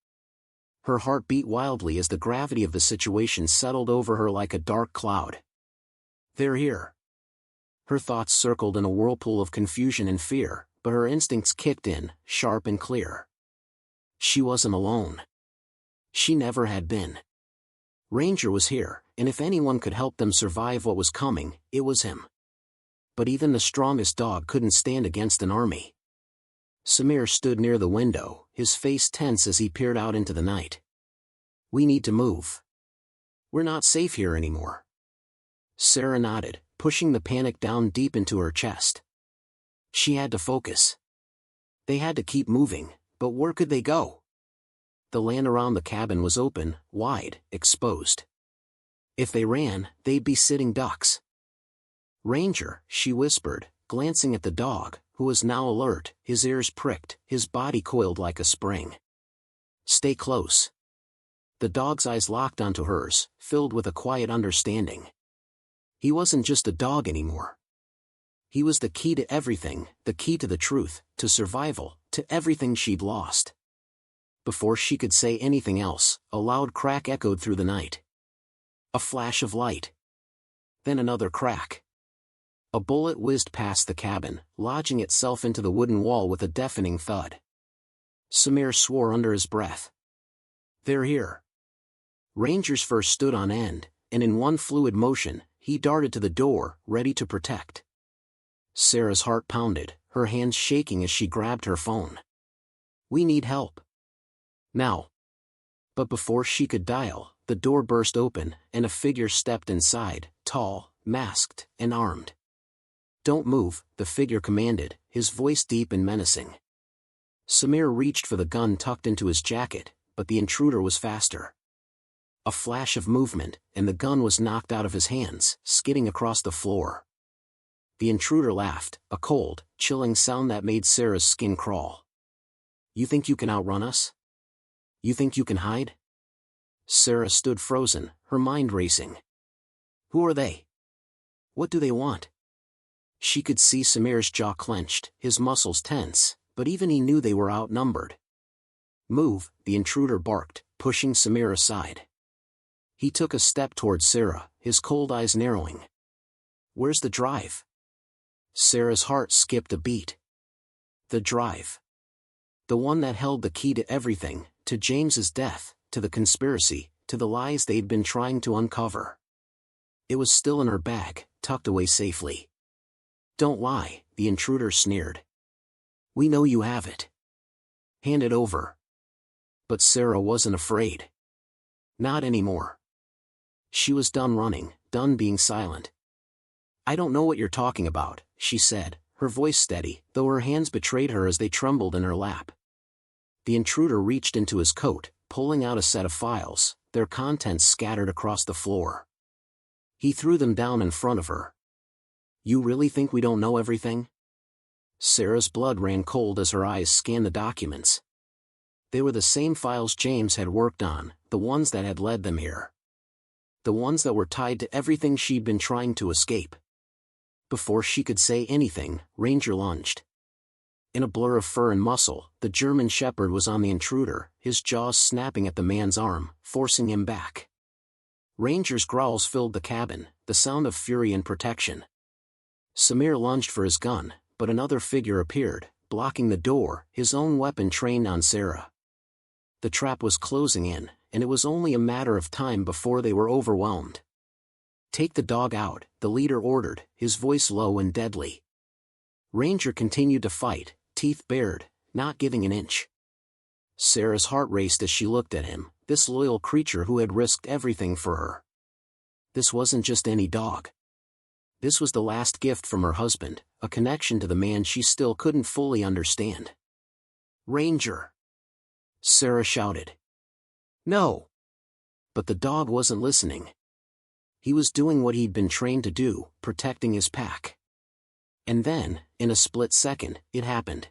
[SPEAKER 1] Her heart beat wildly as the gravity of the situation settled over her like a dark cloud. "They're here." Her thoughts circled in a whirlpool of confusion and fear, but her instincts kicked in, sharp and clear. She wasn't alone. She never had been. Ranger was here, and if anyone could help them survive what was coming, it was him. But even the strongest dog couldn't stand against an army. Samir stood near the window, his face tense as he peered out into the night. "We need to move. We're not safe here anymore." Sarah nodded, pushing the panic down deep into her chest. She had to focus. They had to keep moving, but where could they go? The land around the cabin was open, wide, exposed. If they ran, they'd be sitting ducks. "Ranger," she whispered, glancing at the dog, who was now alert, his ears pricked, his body coiled like a spring. "Stay close." The dog's eyes locked onto hers, filled with a quiet understanding. He wasn't just a dog anymore. He was the key to everything, the key to the truth, to survival, to everything she'd lost. Before she could say anything else, a loud crack echoed through the night. A flash of light. Then another crack. A bullet whizzed past the cabin, lodging itself into the wooden wall with a deafening thud. Samir swore under his breath. "They're here." Ranger's fur stood on end, and in one fluid motion, he darted to the door, ready to protect. Sarah's heart pounded, her hands shaking as she grabbed her phone. "We need help. Now." But before she could dial, the door burst open, and a figure stepped inside, tall, masked, and armed. "Don't move," the figure commanded, his voice deep and menacing. Samir reached for the gun tucked into his jacket, but the intruder was faster. A flash of movement, and the gun was knocked out of his hands, skidding across the floor. The intruder laughed, a cold, chilling sound that made Sarah's skin crawl. "You think you can outrun us? You think you can hide?" Sarah stood frozen, her mind racing. Who are they? What do they want? She could see Samir's jaw clenched, his muscles tense, but even he knew they were outnumbered. "Move," the intruder barked, pushing Samir aside. He took a step towards Sarah, his cold eyes narrowing. "Where's the drive?" Sarah's heart skipped a beat. The drive. The one that held the key to everything, to James's death, to the conspiracy, to the lies they'd been trying to uncover. It was still in her bag, tucked away safely. "Don't lie," the intruder sneered. "We know you have it. Hand it over." But Sarah wasn't afraid. Not anymore. She was done running, done being silent. "I don't know what you're talking about," she said, her voice steady, though her hands betrayed her as they trembled in her lap. The intruder reached into his coat, pulling out a set of files, their contents scattered across the floor. He threw them down in front of her. "You really think we don't know everything?" Sarah's blood ran cold as her eyes scanned the documents. They were the same files James had worked on, the ones that had led them here. The ones that were tied to everything she'd been trying to escape. Before she could say anything, Ranger lunged. In a blur of fur and muscle, the German shepherd was on the intruder, his jaws snapping at the man's arm, forcing him back. Ranger's growls filled the cabin, the sound of fury and protection. Samir lunged for his gun, but another figure appeared, blocking the door, his own weapon trained on Sarah. The trap was closing in, and it was only a matter of time before they were overwhelmed. "Take the dog out," the leader ordered, his voice low and deadly. Ranger continued to fight, teeth bared, not giving an inch. Sarah's heart raced as she looked at him, this loyal creature who had risked everything for her. This wasn't just any dog. This was the last gift from her husband, a connection to the man she still couldn't fully understand. "Ranger!" Sarah shouted. "No!" But the dog wasn't listening. He was doing what he'd been trained to do, protecting his pack. And then, in a split second, it happened.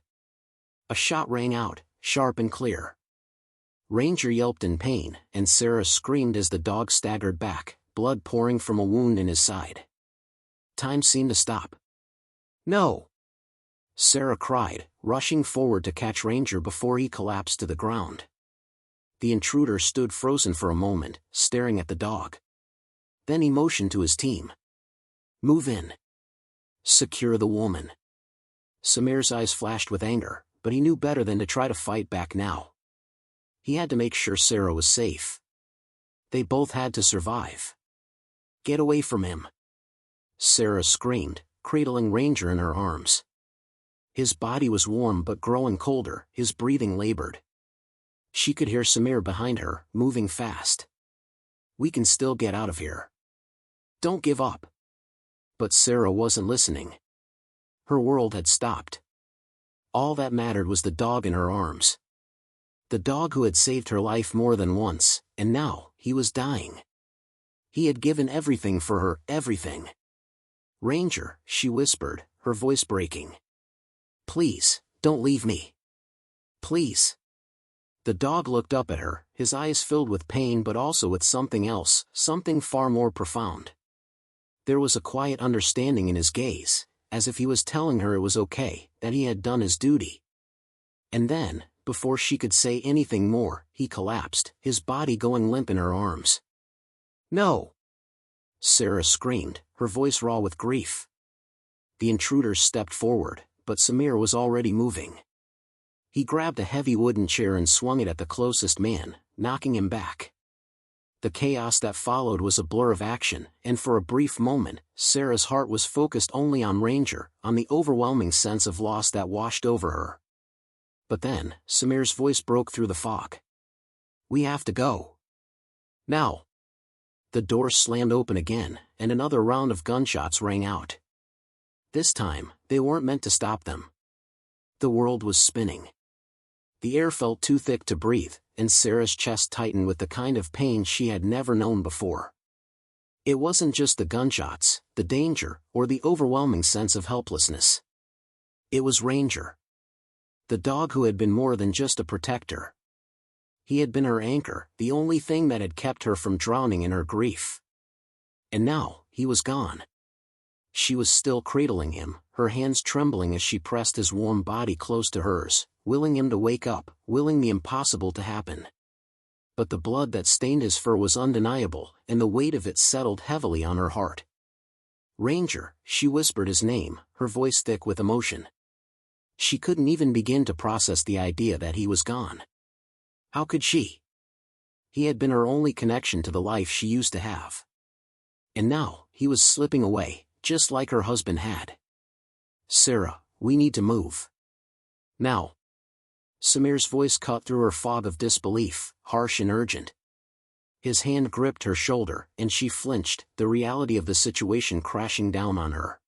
[SPEAKER 1] A shot rang out, sharp and clear. Ranger yelped in pain, and Sarah screamed as the dog staggered back, blood pouring from a wound in his side. Time seemed to stop. "No!" Sarah cried, rushing forward to catch Ranger before he collapsed to the ground. The intruder stood frozen for a moment, staring at the dog. Then he motioned to his team. "Move in." Secure the woman. Samir's eyes flashed with anger, but he knew better than to try to fight back now. He had to make sure Sarah was safe. They both had to survive. Get away from him. Sarah screamed, cradling Ranger in her arms. His body was warm but growing colder, his breathing labored. She could hear Samir behind her, moving fast. We can still get out of here. Don't give up. But Sarah wasn't listening. Her world had stopped. All that mattered was the dog in her arms. The dog who had saved her life more than once, and now, he was dying. He had given everything for her, everything. Ranger, she whispered, her voice breaking. Please, don't leave me. Please. The dog looked up at her, his eyes filled with pain but also with something else, something far more profound. There was a quiet understanding in his gaze, as if he was telling her it was okay, that he had done his duty. And then, before she could say anything more, he collapsed, his body going limp in her arms. No! Sarah screamed, her voice raw with grief. The intruders stepped forward, but Samir was already moving. He grabbed a heavy wooden chair and swung it at the closest man, knocking him back. The chaos that followed was a blur of action, and for a brief moment, Sarah's heart was focused only on Ranger, on the overwhelming sense of loss that washed over her. But then, Samir's voice broke through the fog. We have to go. Now. The door slammed open again, and another round of gunshots rang out. This time, they weren't meant to stop them. The world was spinning. The air felt too thick to breathe, and Sarah's chest tightened with the kind of pain she had never known before. It wasn't just the gunshots, the danger, or the overwhelming sense of helplessness. It was Ranger. The dog who had been more than just a protector. He had been her anchor, the only thing that had kept her from drowning in her grief. And now, he was gone. She was still cradling him, her hands trembling as she pressed his warm body close to hers, willing him to wake up, willing the impossible to happen. But the blood that stained his fur was undeniable, and the weight of it settled heavily on her heart. Ranger, she whispered his name, her voice thick with emotion. She couldn't even begin to process the idea that he was gone. How could she? He had been her only connection to the life she used to have. And now, he was slipping away, just like her husband had. Sarah, we need to move. Now. Samir's voice cut through her fog of disbelief, harsh and urgent. His hand gripped her shoulder, and she flinched, the reality of the situation crashing down on her.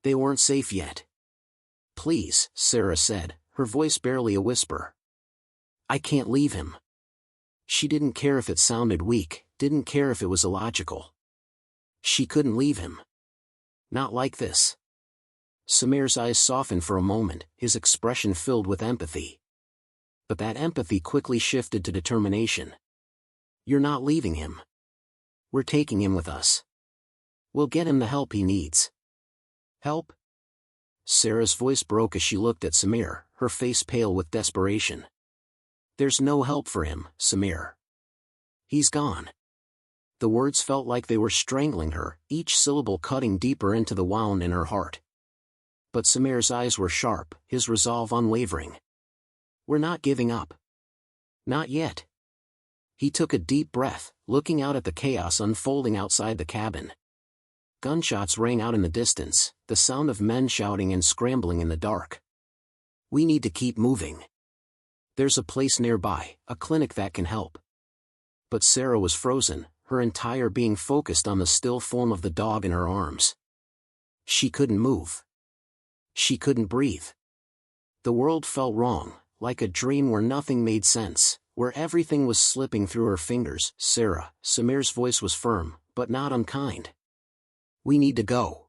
[SPEAKER 1] They weren't safe yet. Please, Sarah said, her voice barely a whisper. I can't leave him. She didn't care if it sounded weak, didn't care if it was illogical. She couldn't leave him. Not like this. Samir's eyes softened for a moment, his expression filled with empathy. But that empathy quickly shifted to determination. You're not leaving him. We're taking him with us. We'll get him the help he needs. Help? Sarah's voice broke as she looked at Samir, her face pale with desperation. There's no help for him, Samir. He's gone. The words felt like they were strangling her, each syllable cutting deeper into the wound in her heart. But Samir's eyes were sharp, his resolve unwavering. We're not giving up. Not yet. He took a deep breath, looking out at the chaos unfolding outside the cabin. Gunshots rang out in the distance, the sound of men shouting and scrambling in the dark. We need to keep moving. There's a place nearby, a clinic that can help. But Sarah was frozen, her entire being focused on the still form of the dog in her arms. She couldn't move. She couldn't breathe. The world felt wrong, like a dream where nothing made sense, where everything was slipping through her fingers. Sarah, Samir's voice was firm, but not unkind. We need to go.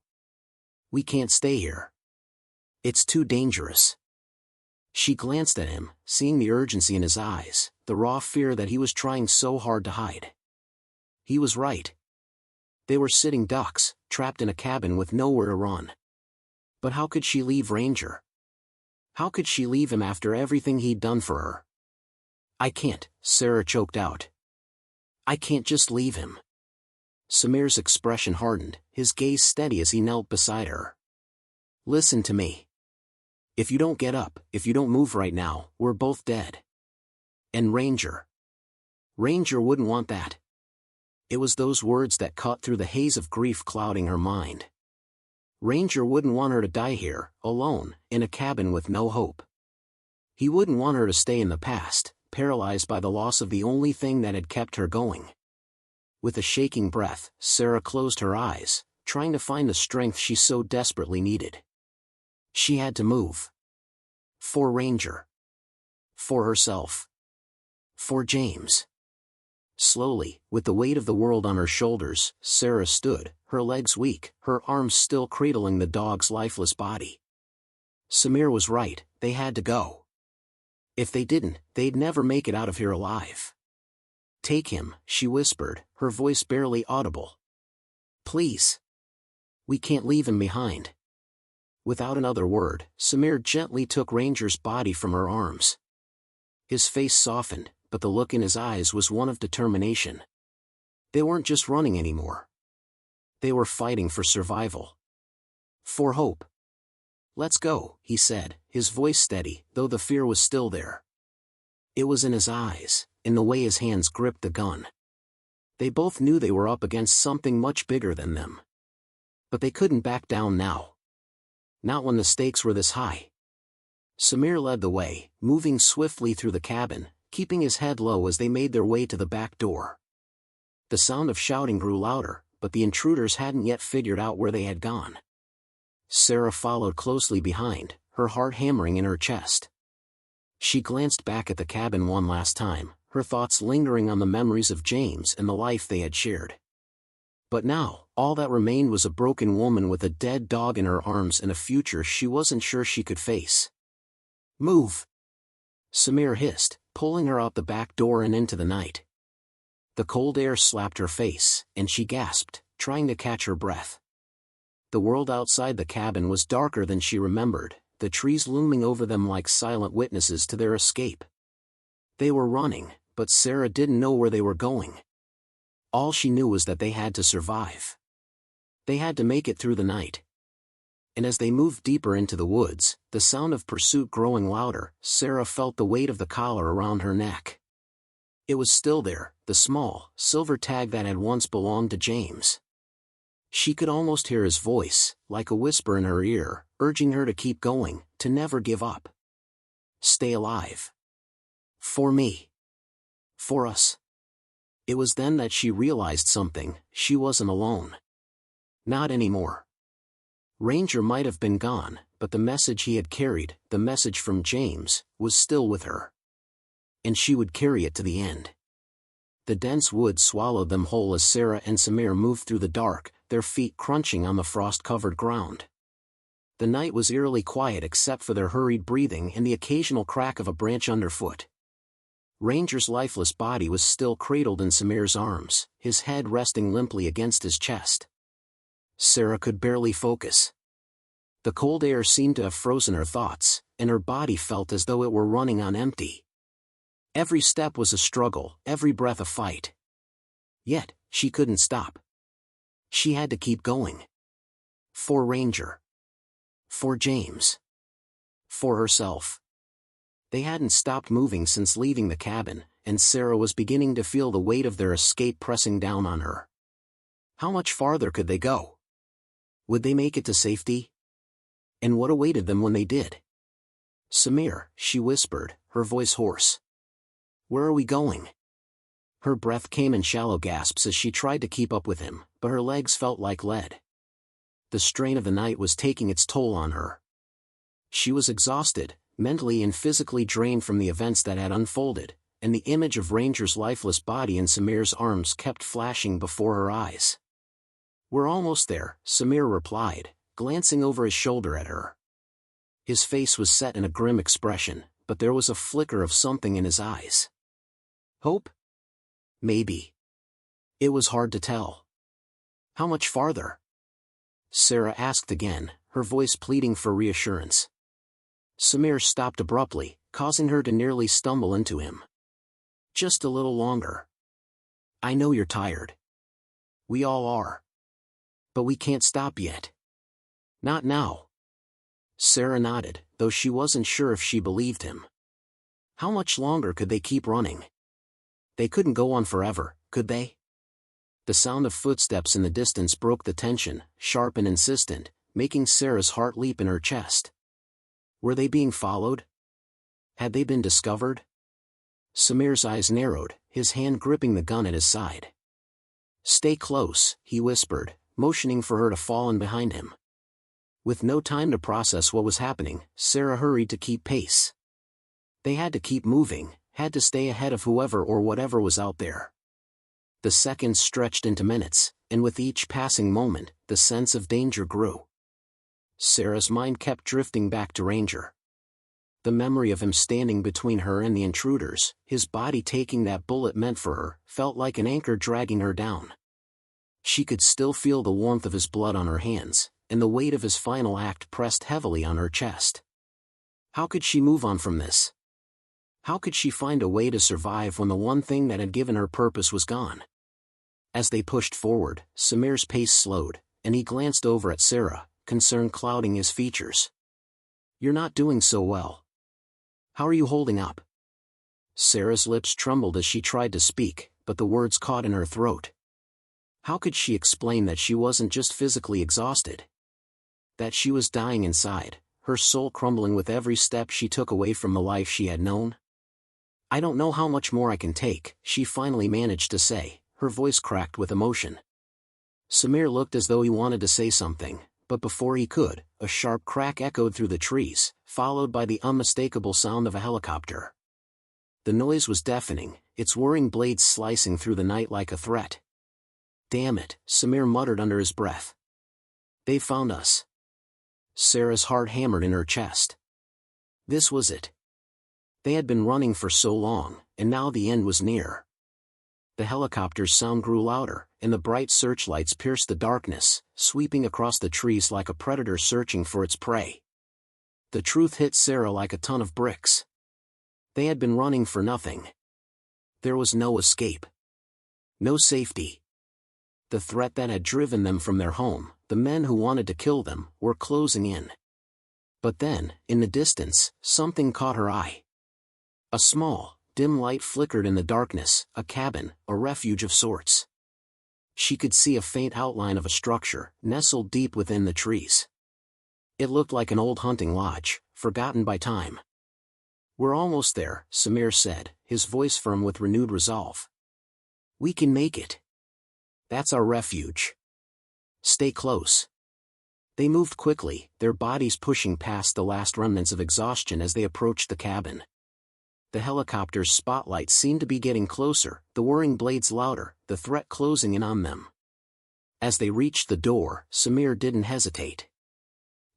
[SPEAKER 1] We can't stay here. It's too dangerous. She glanced at him, seeing the urgency in his eyes, the raw fear that he was trying so hard to hide. He was right. They were sitting ducks, trapped in a cabin with nowhere to run. But how could she leave Ranger? How could she leave him after everything he'd done for her? I can't, Sarah choked out. I can't just leave him. Samir's expression hardened, his gaze steady as he knelt beside her. Listen to me. If you don't get up, if you don't move right now, we're both dead. And Ranger wouldn't want that. It was those words that cut through the haze of grief clouding her mind. Ranger wouldn't want her to die here, alone, in a cabin with no hope. He wouldn't want her to stay in the past, paralyzed by the loss of the only thing that had kept her going. With a shaking breath, Sarah closed her eyes, trying to find the strength she so desperately needed. She had to move. For Ranger. For herself. For James. Slowly, with the weight of the world on her shoulders, Sarah stood, her legs weak, her arms still cradling the dog's lifeless body. Samir was right, they had to go. If they didn't, they'd never make it out of here alive. Take him, she whispered, her voice barely audible. Please. We can't leave him behind. Without another word, Samir gently took Ranger's body from her arms. His face softened, but the look in his eyes was one of determination. They weren't just running anymore. They were fighting for survival. For hope. Let's go, he said, his voice steady, though the fear was still there. It was in his eyes, in the way his hands gripped the gun. They both knew they were up against something much bigger than them. But they couldn't back down now. Not when the stakes were this high. Samir led the way, moving swiftly through the cabin, keeping his head low as they made their way to the back door. The sound of shouting grew louder, but the intruders hadn't yet figured out where they had gone. Sarah followed closely behind, her heart hammering in her chest. She glanced back at the cabin one last time, her thoughts lingering on the memories of James and the life they had shared. But now, all that remained was a broken woman with a dead dog in her arms and a future she wasn't sure she could face. Move! Samir hissed, pulling her out the back door and into the night. The cold air slapped her face, and she gasped, trying to catch her breath. The world outside the cabin was darker than she remembered, the trees looming over them like silent witnesses to their escape. They were running, but Sarah didn't know where they were going. All she knew was that they had to survive. They had to make it through the night. And as they moved deeper into the woods, the sound of pursuit growing louder, Sarah felt the weight of the collar around her neck. It was still there, the small, silver tag that had once belonged to James. She could almost hear his voice, like a whisper in her ear, urging her to keep going, to never give up. Stay alive. For me. For us. It was then that she realized something, she wasn't alone. Not anymore. Ranger might have been gone, but the message he had carried, the message from James, was still with her. And she would carry it to the end. The dense woods swallowed them whole as Sarah and Samir moved through the dark, their feet crunching on the frost-covered ground. The night was eerily quiet except for their hurried breathing and the occasional crack of a branch underfoot. Ranger's lifeless body was still cradled in Samir's arms, his head resting limply against his chest. Sarah could barely focus. The cold air seemed to have frozen her thoughts, and her body felt as though it were running on empty. Every step was a struggle, every breath a fight. Yet, she couldn't stop. She had to keep going. For Ranger. For James. For herself. They hadn't stopped moving since leaving the cabin, and Sarah was beginning to feel the weight of their escape pressing down on her. How much farther could they go? Would they make it to safety? And what awaited them when they did? Samir, she whispered, her voice hoarse. Where are we going? Her breath came in shallow gasps as she tried to keep up with him, but her legs felt like lead. The strain of the night was taking its toll on her. She was exhausted, mentally and physically drained from the events that had unfolded, and the image of Ranger's lifeless body in Samir's arms kept flashing before her eyes. We're almost there, Samir replied, glancing over his shoulder at her. His face was set in a grim expression, but there was a flicker of something in his eyes. Hope? Maybe. It was hard to tell. How much farther? Sarah asked again, her voice pleading for reassurance. Samir stopped abruptly, causing her to nearly stumble into him. Just a little longer. I know you're tired. We all are. But we can't stop yet. Not now. Sarah nodded, though she wasn't sure if she believed him. How much longer could they keep running? They couldn't go on forever, could they? The sound of footsteps in the distance broke the tension, sharp and insistent, making Sarah's heart leap in her chest. Were they being followed? Had they been discovered? Samir's eyes narrowed, his hand gripping the gun at his side. "Stay close," he whispered, motioning for her to fall in behind him. With no time to process what was happening, Sarah hurried to keep pace. They had to keep moving, had to stay ahead of whoever or whatever was out there. The seconds stretched into minutes, and with each passing moment, the sense of danger grew. Sarah's mind kept drifting back to Ranger. The memory of him standing between her and the intruders, his body taking that bullet meant for her, felt like an anchor dragging her down. She could still feel the warmth of his blood on her hands, and the weight of his final act pressed heavily on her chest. How could she move on from this? How could she find a way to survive when the one thing that had given her purpose was gone? As they pushed forward, Samir's pace slowed, and he glanced over at Sarah, concern clouding his features. "You're not doing so well. How are you holding up?" Sarah's lips trembled as she tried to speak, but the words caught in her throat. How could she explain that she wasn't just physically exhausted? That she was dying inside, her soul crumbling with every step she took away from the life she had known? "I don't know how much more I can take," she finally managed to say, her voice cracked with emotion. Samir looked as though he wanted to say something, but before he could, a sharp crack echoed through the trees, followed by the unmistakable sound of a helicopter. The noise was deafening, its whirring blades slicing through the night like a threat. "Damn it," Samir muttered under his breath. "They found us." Sarah's heart hammered in her chest. This was it. They had been running for so long, and now the end was near. The helicopter's sound grew louder, and the bright searchlights pierced the darkness, sweeping across the trees like a predator searching for its prey. The truth hit Sarah like a ton of bricks. They had been running for nothing. There was no escape. No safety. The threat that had driven them from their home, the men who wanted to kill them, were closing in. But then, in the distance, something caught her eye. A small, dim light flickered in the darkness, a cabin, a refuge of sorts. She could see a faint outline of a structure, nestled deep within the trees. It looked like an old hunting lodge, forgotten by time. "We're almost there," Samir said, his voice firm with renewed resolve. "We can make it. That's our refuge. Stay close." They moved quickly, their bodies pushing past the last remnants of exhaustion as they approached the cabin. The helicopter's spotlight seemed to be getting closer, the whirring blades louder, the threat closing in on them. As they reached the door, Samir didn't hesitate.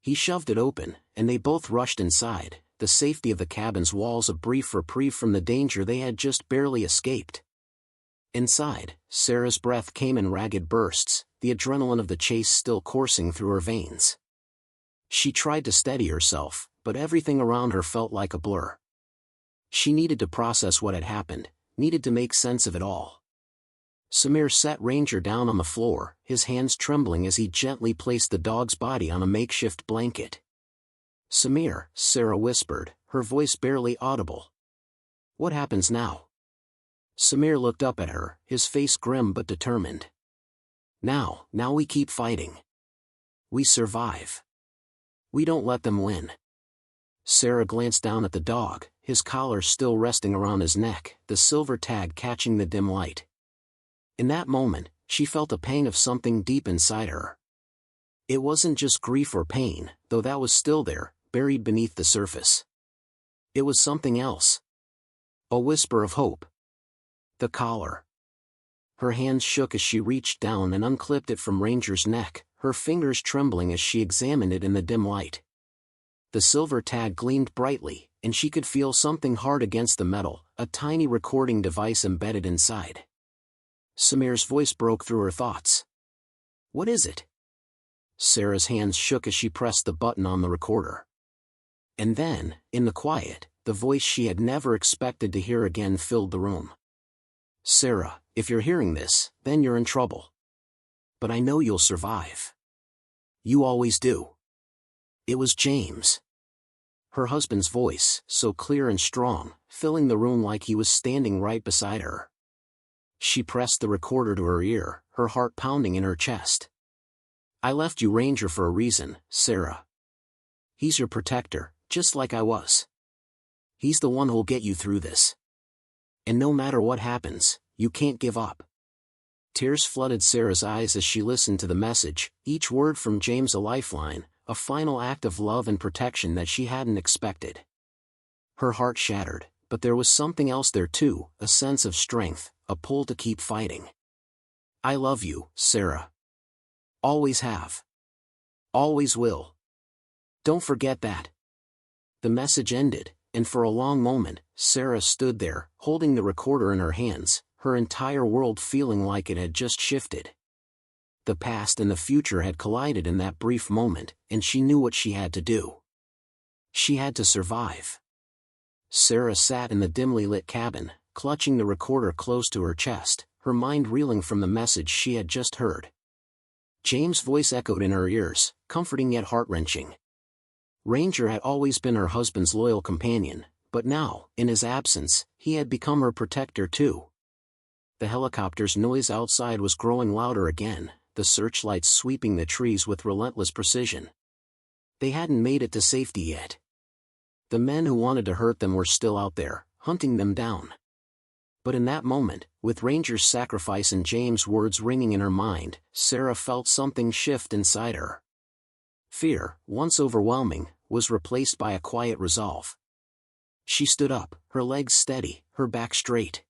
[SPEAKER 1] He shoved it open, and they both rushed inside, the safety of the cabin's walls a brief reprieve from the danger they had just barely escaped. Inside, Sarah's breath came in ragged bursts, the adrenaline of the chase still coursing through her veins. She tried to steady herself, but everything around her felt like a blur. She needed to process what had happened, needed to make sense of it all. Samir set Ranger down on the floor, his hands trembling as he gently placed the dog's body on a makeshift blanket. "Samir," Sarah whispered, her voice barely audible. "What happens now?" Samir looked up at her, his face grim but determined. Now we keep fighting. We survive. We don't let them win." Sarah glanced down at the dog, his collar still resting around his neck, the silver tag catching the dim light. In that moment, she felt a pang of something deep inside her. It wasn't just grief or pain, though that was still there, buried beneath the surface. It was something else. A whisper of hope. The collar. Her hands shook as she reached down and unclipped it from Ranger's neck, her fingers trembling as she examined it in the dim light. The silver tag gleamed brightly, and she could feel something hard against the metal, a tiny recording device embedded inside. Samir's voice broke through her thoughts. "What is it?" Sarah's hands shook as she pressed the button on the recorder. And then, in the quiet, the voice she had never expected to hear again filled the room. "Sarah, if you're hearing this, then you're in trouble. But I know you'll survive. You always do. It was James. Her husband's voice, so clear and strong, filling the room like he was standing right beside her. She pressed the recorder to her ear, her heart pounding in her chest. "I left you Ranger for a reason, Sarah. He's your protector, just like I was. He's the one who'll get you through this. And no matter what happens, you can't give up." Tears flooded Sarah's eyes as she listened to the message, each word from James a lifeline, a final act of love and protection that she hadn't expected. Her heart shattered, but there was something else there too, a sense of strength, a pull to keep fighting. "I love you, Sarah. Always have. Always will. Don't forget that." The message ended, and for a long moment, Sarah stood there, holding the recorder in her hands, her entire world feeling like it had just shifted. The past and the future had collided in that brief moment, and she knew what she had to do. She had to survive. Sarah sat in the dimly lit cabin, clutching the recorder close to her chest, her mind reeling from the message she had just heard. James' voice echoed in her ears, comforting yet heart-wrenching. Ranger had always been her husband's loyal companion, but now, in his absence, he had become her protector too. The helicopter's noise outside was growing louder again, the searchlights sweeping the trees with relentless precision. They hadn't made it to safety yet. The men who wanted to hurt them were still out there, hunting them down. But in that moment, with Ranger's sacrifice and James' words ringing in her mind, Sarah felt something shift inside her. Fear, once overwhelming, was replaced by a quiet resolve. She stood up, her legs steady, her back straight.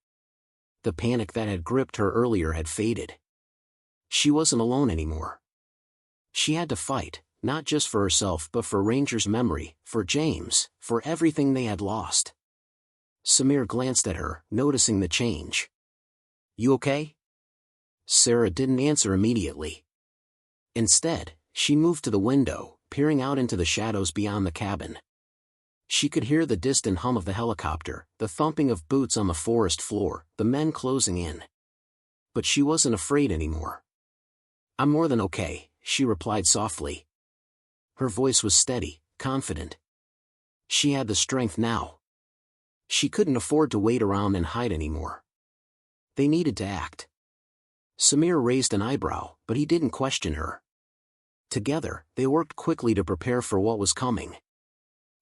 [SPEAKER 1] The panic that had gripped her earlier had faded. She wasn't alone anymore. She had to fight, not just for herself but for Ranger's memory, for James, for everything they had lost. Samir glanced at her, noticing the change. "You okay?" Sarah didn't answer immediately. Instead, she moved to the window, peering out into the shadows beyond the cabin. She could hear the distant hum of the helicopter, the thumping of boots on the forest floor, the men closing in. But she wasn't afraid anymore. "I'm more than okay," she replied softly. Her voice was steady, confident. She had the strength now. She couldn't afford to wait around and hide anymore. They needed to act. Samir raised an eyebrow, but he didn't question her. Together, they worked quickly to prepare for what was coming.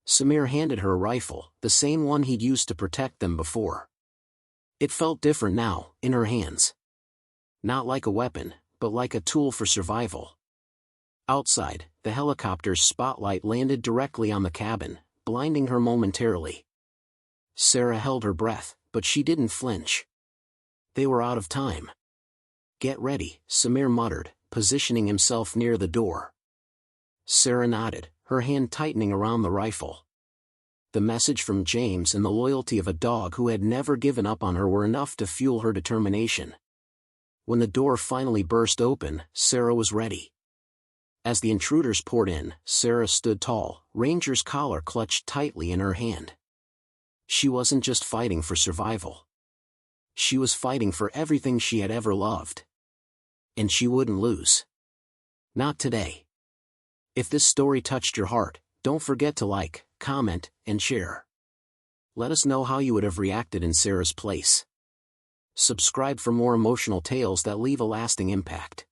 [SPEAKER 1] Samir handed her a rifle, the same one he'd used to protect them before. It felt different now, in her hands. Not like a weapon, but like a tool for survival. Outside, the helicopter's spotlight landed directly on the cabin, blinding her momentarily. Sarah held her breath, but she didn't flinch. They were out of time. "Get ready," Samir muttered, positioning himself near the door. Sarah nodded, her hand tightening around the rifle. The message from James and the loyalty of a dog who had never given up on her were enough to fuel her determination. When the door finally burst open, Sarah was ready. As the intruders poured in, Sarah stood tall, Ranger's collar clutched tightly in her hand. She wasn't just fighting for survival. She was fighting for everything she had ever loved. And she wouldn't lose. Not today. If this story touched your heart, don't forget to like, comment, and share. Let us know how you would have reacted in Sarah's place. Subscribe for more emotional tales that leave a lasting impact.